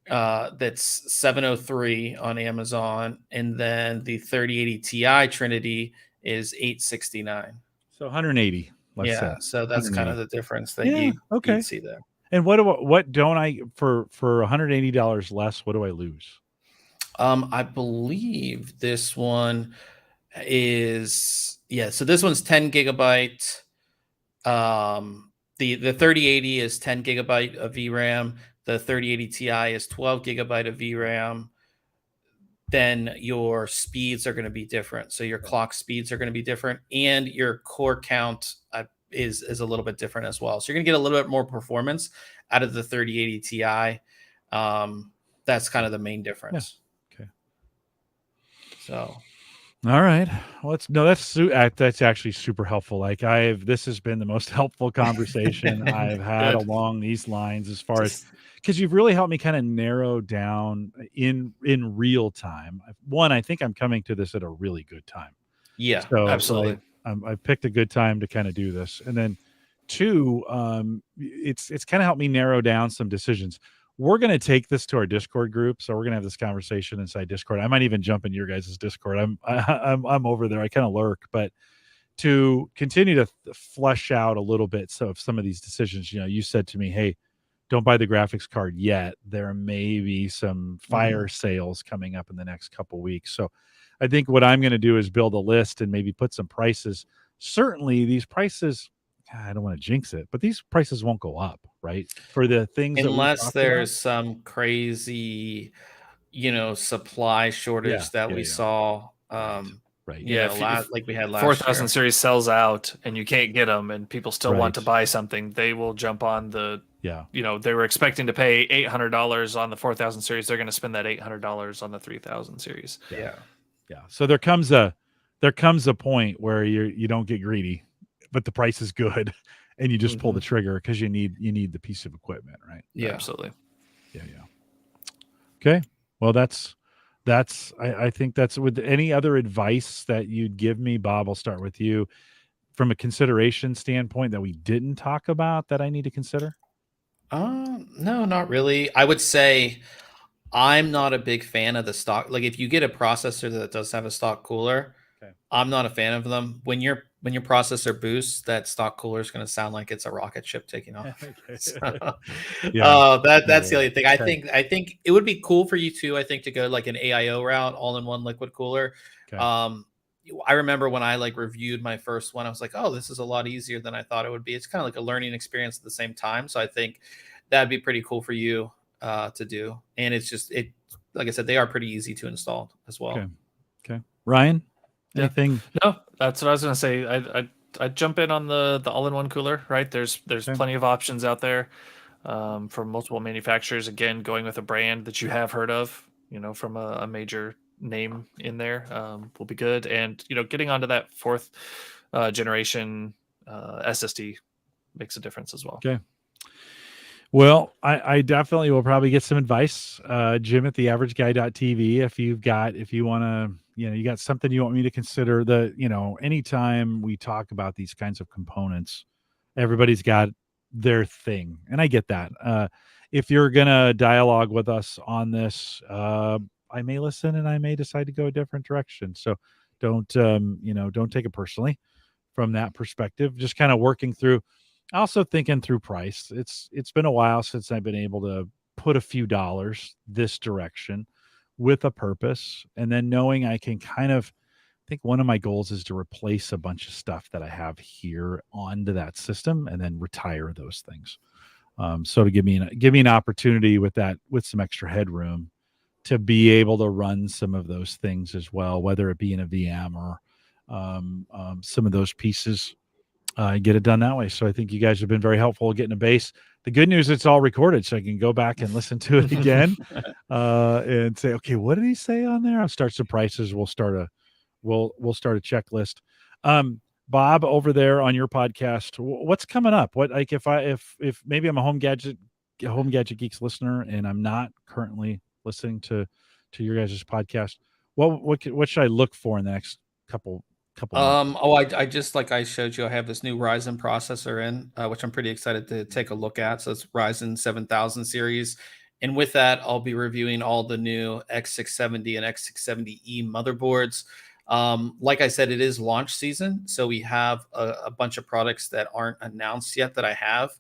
That's 703 on Amazon, and then the 3080 Ti Trinity is 869. So 180. Let's say. So that's kind of the difference that you see there. And what don't I for $180 less? What do I lose? I believe this one is So this one's 10 gigabyte. The 3080 is 10 gigabyte of VRAM. The 3080 Ti is 12 gigabyte of VRAM. Then your speeds are going to be different. So your clock speeds are going to be different, and your core count is a little bit different as well. So you're gonna get a little bit more performance out of the 3080 Ti. That's kind of the main difference. Yeah. Okay. So. All right. Well, that's actually super helpful. Like this has been the most helpful conversation I've had along these lines, as far as, because you've really helped me kind of narrow down in real time. One, I think I'm coming to this at a really good time. Yeah, so absolutely. I've picked a good time to kind of do this. And then two, it's kind of helped me narrow down some decisions. We're going to take this to our Discord group, so we're going to have this conversation inside Discord. I might even jump in your guys' Discord. I'm over there. I kind of lurk, but to continue to flesh out a little bit of some of these decisions. You said to me, "Hey, don't buy the graphics card yet. There may be some fire sales coming up in the next couple weeks." So I think what I'm going to do is build a list and maybe put some prices. Certainly, these prices, I don't want to jinx it, but these prices won't go up, right? For the things unless there's some crazy, supply shortage that we saw. Right. Yeah, like we had last 4000 series sells out and you can't get them, and people still want to buy something, they will jump on the. They were expecting to pay $800 on the 4000 series. They're going to spend that $800 on the 3000 series. Yeah. So there comes a point where you don't get greedy, but the price is good, and you just pull the trigger because you need the piece of equipment, right? Yeah, absolutely. Yeah. Okay. Well, I think that's, with any other advice that you'd give me, Bob, I'll start with you, from a consideration standpoint that we didn't talk about that I need to consider. No, not really. I would say I'm not a big fan of the stock. Like, if you get a processor that does have a stock cooler, I'm not a fan of them. When your processor boosts, that stock cooler is going to sound like it's a rocket ship taking off. That's the only thing. I think it would be cool for you too. I think to go like an AIO route, all-in-one liquid cooler. I remember when I reviewed my first one, I was like, oh, this is a lot easier than I thought it would be. It's kind of like a learning experience at the same time. So I think that'd be pretty cool for you to do. And it's just, like I said, they are pretty easy to install as well. Okay. Ryan, anything? No, that's what I was going to say. I'd jump in on the all-in-one cooler, right? There's plenty of options out there from multiple manufacturers. Again, going with a brand that you have heard of, from a major name in there will be good. And getting onto that fourth generation SSD makes a difference as well. Okay. Well, I definitely will probably get some advice, Jim at theaverageguy.tv, if you want to, you got something you want me to consider. Anytime we talk about these kinds of components, everybody's got their thing, and I get that. If you're gonna dialogue with us on this, I may listen and I may decide to go a different direction. So don't take it personally from that perspective. Just kind of working through. Also thinking through price. It's been a while since I've been able to put a few dollars this direction with a purpose, and then knowing I can I think one of my goals is to replace a bunch of stuff that I have here onto that system and then retire those things. So to give me an opportunity with some extra headroom to be able to run some of those things as well, whether it be in a VM or some of those pieces. Get it done that way. So I think you guys have been very helpful getting a base. The good news, it's all recorded, so I can go back and listen to it again and say, okay, what did he say on there? I'll start some prices. We'll start a checklist. Bob, over there on your podcast, what's coming up? What, like, if maybe I'm a Home Gadget Geeks listener and I'm not currently listening to your guys' podcast, what should I look for in the next couple months? I just, like I showed you, I have this new Ryzen processor in, which I'm pretty excited to take a look at. So it's Ryzen 7000 series. And with that, I'll be reviewing all the new X670 and X670E motherboards. Like I said, it is launch season. So we have a bunch of products that aren't announced yet that I have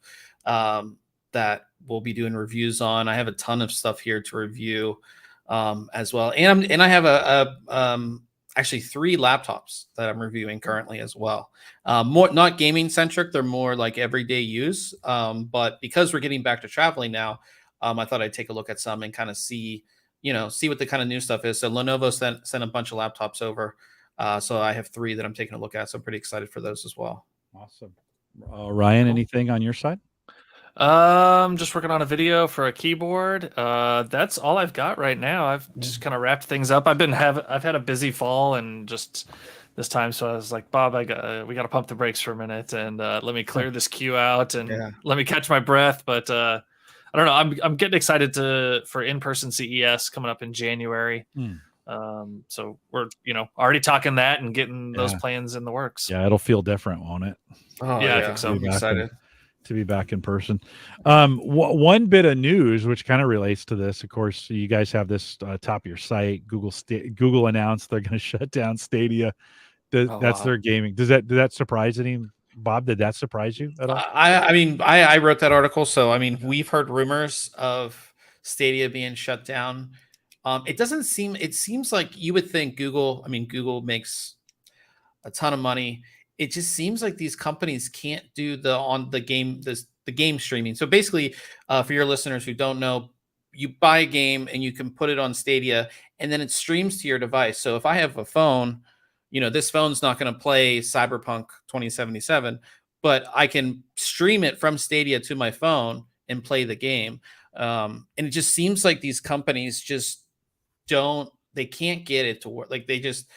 that we'll be doing reviews on. I have a ton of stuff here to review as well. And I have actually 3 laptops that I'm reviewing currently as well. More not gaming centric, they're more like everyday use. But because we're getting back to traveling now, I thought I'd take a look at some and kind of see what the kind of new stuff is. So Lenovo sent a bunch of laptops over. So I have 3 that I'm taking a look at. So I'm pretty excited for those as well. Awesome. Ryan, anything on your side? Just working on a video for a keyboard. That's all I've got right now. I've just kind of wrapped things up. I've had a busy fall and just this time, so I was like, Bob, we got to pump the brakes for a minute and let me clear this queue out and let me catch my breath. But I don't know. I'm getting excited for in-person CES coming up in January. So we're already talking that and getting those plans in the works. Yeah, it'll feel different, won't it? Oh yeah, I think so. I'm excited to be back in person. One bit of news which kind of relates to this, of course, you guys have this top of your site. Google announced they're going to shut down Stadia. That's their gaming. Did that surprise any? Bob, did that surprise you at all? I wrote that article, so I mean, we've heard rumors of Stadia being shut down. It seems like you would think Google makes a ton of money. It just seems like these companies can't do the game streaming. So basically, for your listeners who don't know, you buy a game and you can put it on Stadia and then it streams to your device. So if I have a phone, this phone's not going to play Cyberpunk 2077, but I can stream it from Stadia to my phone and play the game. And it just seems like these companies just they can't get it to work. Like they're just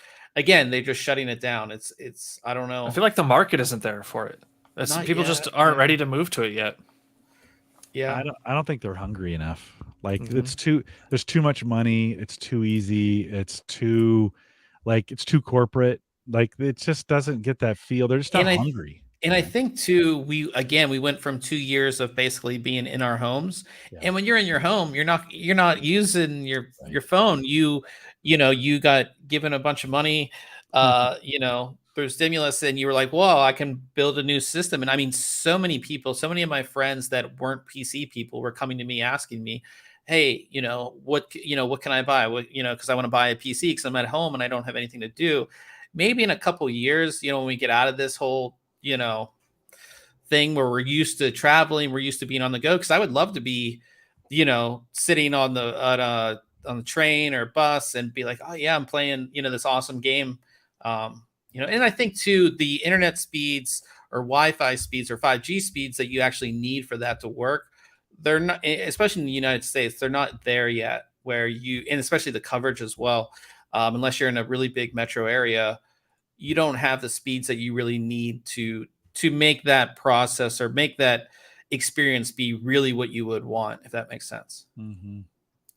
shutting it down. It's I don't know. I feel like the market isn't there for it. People just aren't ready to move to it yet. Yeah. I don't think they're hungry enough. Like there's too much money. It's too easy. It's too corporate. Like it just doesn't get that feel. They're just not hungry. And I think too, we went from 2 years of basically being in our homes. Yeah. And when you're in your home, you're not using your phone. You got given a bunch of money, through stimulus, and you were like, well, I can build a new system. And I mean, so many of my friends that weren't PC people were coming to me asking me, hey, what can I buy? Because I want to buy a PC because I'm at home and I don't have anything to do. Maybe in a couple of years, when we get out of this whole thing where we're used to traveling, we're used to being on the go. Because I would love to be, sitting on the train or bus and be like, oh yeah, I'm playing, this awesome game. And I think too, the internet speeds or Wi-Fi speeds or 5G speeds that you actually need for that to work, they're not, especially in the United States, they're not there yet. And especially the coverage as well, unless you're in a really big metro area. You don't have the speeds that you really need to make that process or make that experience be really what you would want, if that makes sense. Mm-hmm.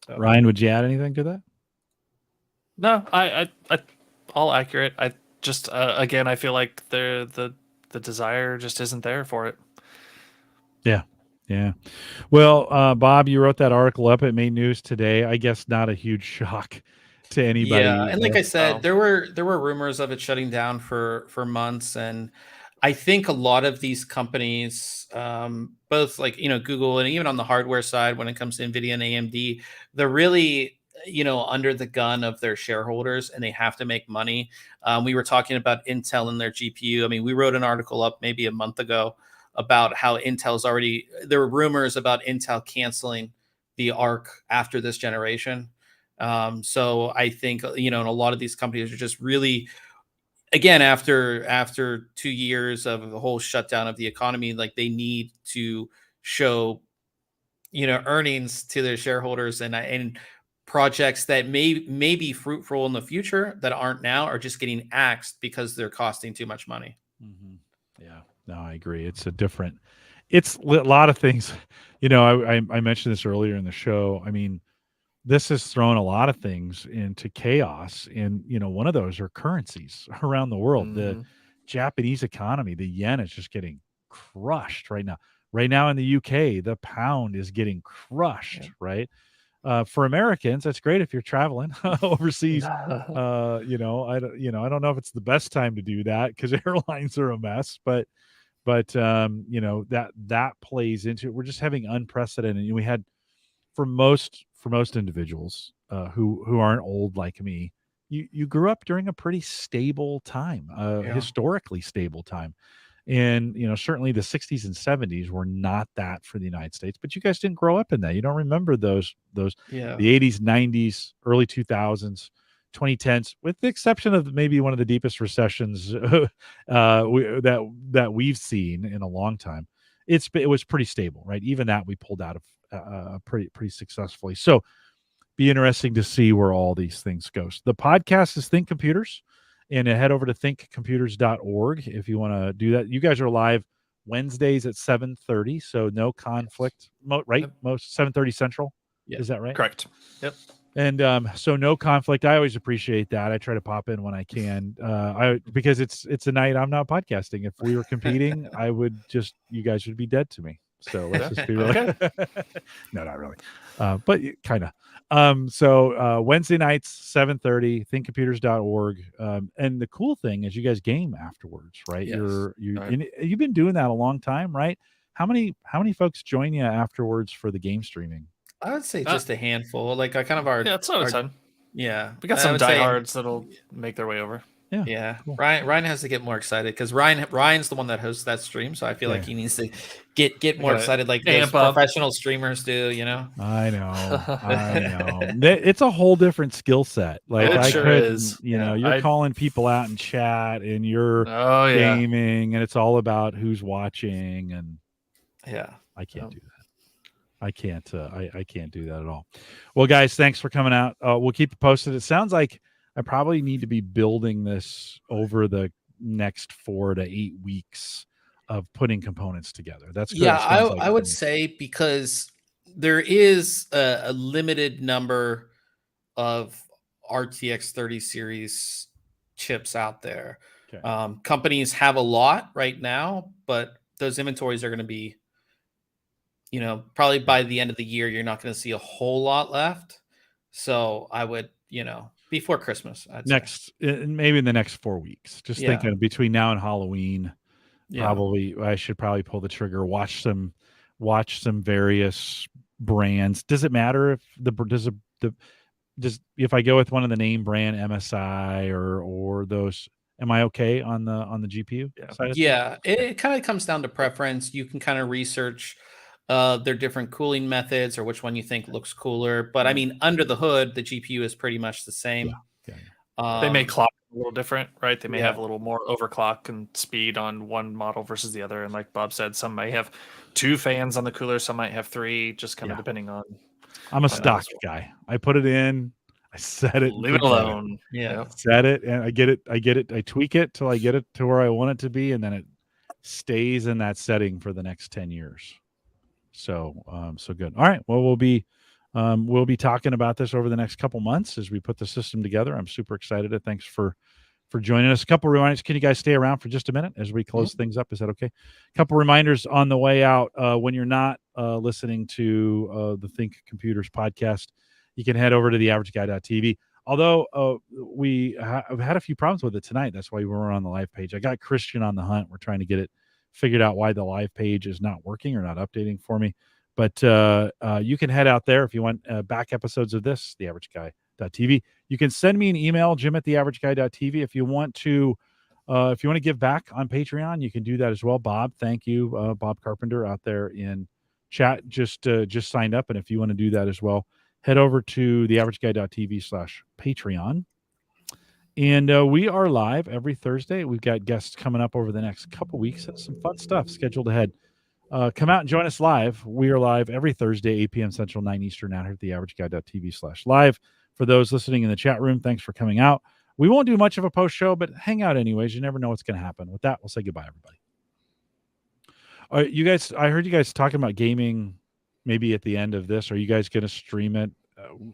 So, Ryan, would you add anything to that? No, I all accurate. I just again, I feel like the desire just isn't there for it. Yeah. Well, Bob, you wrote that article up. It made news today. I guess not a huge shock to anybody. Yeah, and like I said, there were rumors of it shutting down for months, and I think a lot of these companies, both like Google and even on the hardware side, when it comes to NVIDIA and AMD, they're really under the gun of their shareholders, and they have to make money. We were talking about Intel and their GPU. I mean, we wrote an article up maybe a month ago about how there were rumors about Intel canceling the Arc after this generation. So I think, and a lot of these companies are just really, again, after 2 years of the whole shutdown of the economy, like they need to show, earnings to their shareholders and projects that may be fruitful in the future that aren't now are just getting axed because they're costing too much money. Mm-hmm. Yeah, no, I agree. It's a lot of things. I mentioned this earlier in the show. I mean, this has thrown a lot of things into chaos. And, one of those are currencies around the world. Mm-hmm. The Japanese economy, the yen is just getting crushed right now. Right now in the UK, the pound is getting crushed, right? For Americans, that's great if you're traveling overseas. I don't know if it's the best time to do that because airlines are a mess, but that plays into it. We're just having unprecedented. We had for most individuals who aren't old like me, you grew up during a pretty stable time, historically stable time. And, certainly the 60s and 70s were not that for the United States, but you guys didn't grow up in that. You don't remember those the 80s, 90s, early 2000s. 2010s, with the exception of maybe one of the deepest recessions that we've seen in a long time. It was pretty stable, right? Even that we pulled out of pretty successfully. So be interesting to see where all these things go. So the podcast is Think Computers, and head over to thinkcomputers.org if you want to do that. You guys are live Wednesdays at 7:30, so no conflict, right? Yep. Most 7:30 Central. Yeah. Is that right? Correct. Yep. And so no conflict. I always appreciate that. I try to pop in when I can, because it's a night I'm not podcasting. If we were competing, you guys would be dead to me. So let's just be real. No, not really, but kind of. So Wednesday nights 7:30, thinkcomputers.org. And the cool thing is you guys game afterwards, right? Yes. You've been doing that a long time, right? How many folks join you afterwards for the game streaming? I would say just a handful. Like I kind of our it's not a ton. Yeah, We got some diehards that'll make their way over. Yeah. Cool. Ryan has to get more excited because Ryan's the one that hosts that stream, so I feel like he needs to get more excited, like those professional streamers do. You know. I know. It's a whole different skill set. Like it sure is. You know, you're calling people out in chat, and you're gaming, and it's all about who's watching, and I can't do that. I can't do that at all. Well, guys, thanks for coming out. We'll keep you posted. It sounds like I probably need to be building this over the next 4 to 8 weeks of putting components together. That's good. I would say, because there is a limited number of RTX 30 series chips out there. Okay. Companies have a lot right now, but those inventories are going to be, probably by the end of the year, you're not going to see a whole lot left. So I would, before Christmas, maybe in the next 4 weeks, just thinking between now and Halloween, I should probably pull the trigger, watch some various brands. Does it matter if I go with one of the name brand MSI or those? Am I okay on the GPU side? It kind of comes down to preference. You can kind of research their different cooling methods or which one you think looks cooler. But I mean, under the hood, the GPU is pretty much the same. They may clock a little different, right? They may have a little more overclock and speed on one model versus the other. And like Bob said, some might have 2 fans on the cooler, some might have 3, just kind of depending on. I'm a stock guy. I put it in, I set it, leave it alone. Set it, and I get it. I tweak it till I get it to where I want it to be, and then it stays in that setting for the next 10 years. So good. All right. Well, we'll be talking about this over the next couple months as we put the system together. I'm super excited. Thanks for joining us. A couple reminders. Can you guys stay around for just a minute as we close things up? Is that okay? A couple reminders on the way out. When you're not listening to the Think Computers podcast, you can head over to theaverageguy.tv. Although we have had a few problems with it tonight. That's why we weren't on the live page. I got Christian on the hunt. We're trying to get it figured out why the live page is not working or not updating for me. But you can head out there if you want back episodes of this, theaverageguy.tv. You can send me an email, jim@theaverageguy.tv. If you want to give back on Patreon, you can do that as well. Bob, thank you. Bob Carpenter out there in chat just signed up. And if you want to do that as well, head over to theaverageguy.tv/Patreon. And we are live every Thursday. We've got guests coming up over the next couple weeks. Some fun stuff scheduled ahead. Come out and join us live. We are live every Thursday, 8 p.m. Central, 9 Eastern, out here at theaverageguy.tv/live. For those listening in the chat room, thanks for coming out. We won't do much of a post show, but hang out anyways. You never know what's going to happen. With that, we'll say goodbye, everybody. You guys, I heard you guys talking about gaming maybe at the end of this. Are you guys going to stream it?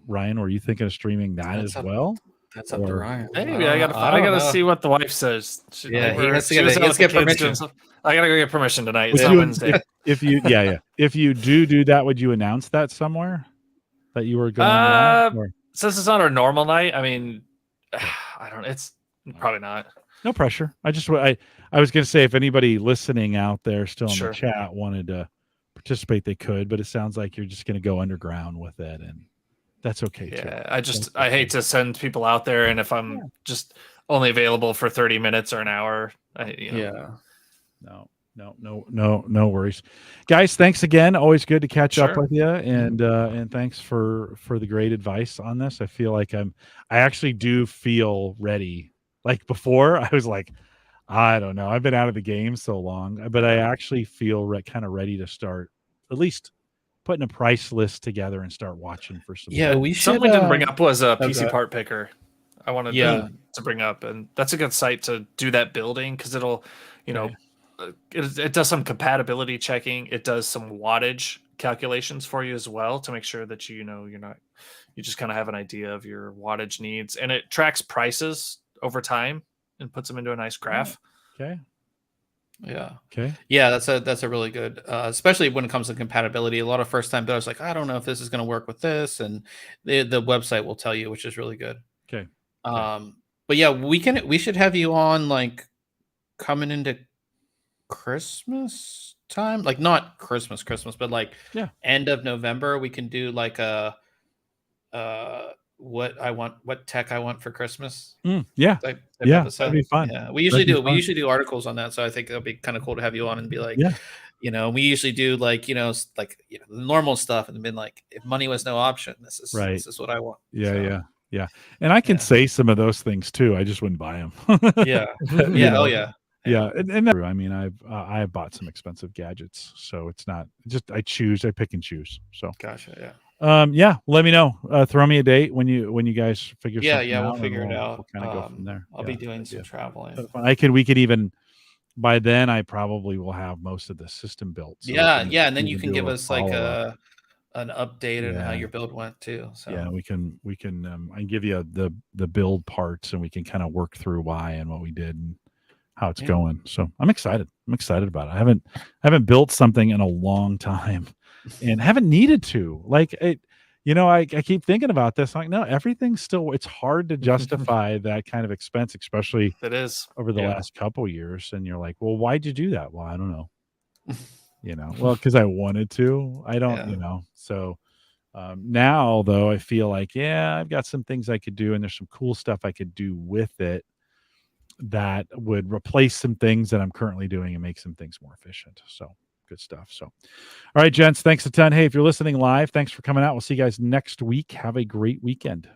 Ryan, were you thinking of streaming that as well? That's up to Ryan. Maybe I gotta see what the wife says. He has to get permission. I gotta go get permission tonight. It's on Wednesday. If you do that, would you announce that somewhere that you were going? Since it's not our normal night, I mean, I don't. It's probably not. No pressure. I was gonna say, if anybody listening out there still in the chat wanted to participate, they could. But it sounds like you're just gonna go underground with it, and that's okay too. I hate to send people out there, and if I'm just only available for 30 minutes or an hour, No. No worries, guys. Thanks again. Always good to catch up Sure. with you, and thanks for the great advice on this. I feel like I actually do feel ready. Like before, I was like, I don't know. I've been out of the game so long, but I actually feel kind of ready to start at least putting a price list together and start watching for some. Yeah, we should. Something we didn't bring up was a Okay. PC part picker. I wanted to bring up, and that's a good site to do that building because it'll, it does some compatibility checking. It does some wattage calculations for you as well to make sure that you just kind of have an idea of your wattage needs, and it tracks prices over time and puts them into a nice graph. Okay. Yeah. Okay. Yeah, that's a really good, especially when it comes to compatibility. A lot of first time builders like, I don't know if this is going to work with this, and the website will tell you, which is really good. Okay. But yeah, we should have you on like coming into Christmas time, like not Christmas, but like end of November. We can do like a what tech I want for Christmas. Yeah. Type that'd be fun. Yeah, we usually do articles on that, so I think it'll be kind of cool to have you on and be like, we usually do like the normal stuff, and been like, if money was no option, this is what I want. Yeah. And I can say some of those things too. I just wouldn't buy them. Yeah. And I mean, I've bought some expensive gadgets, so it's not just I pick and choose. So gotcha. Let me know. Throw me a date when you guys figure something out. We'll figure it out. We'll kind of go from there. I'll be doing some traveling. We could even by then I probably will have most of the system built. So and then you can give us like an update on how your build went too. So we can I can give you the build parts, and we can kind of work through why and what we did and how it's going. So I'm excited about it. I haven't built something in a long time and haven't needed to. Like it, I keep thinking about this. Like, no, everything's still, it's hard to justify that kind of expense, especially it is over the last couple years. And you're like, well, why'd you do that? Well, I don't know. Well, because I wanted to. I don't, so now though, I feel like, I've got some things I could do, and there's some cool stuff I could do with it that would replace some things that I'm currently doing and make some things more efficient. So good stuff. So, all right, gents, thanks a ton. Hey, if you're listening live, thanks for coming out. We'll see you guys next week. Have a great weekend.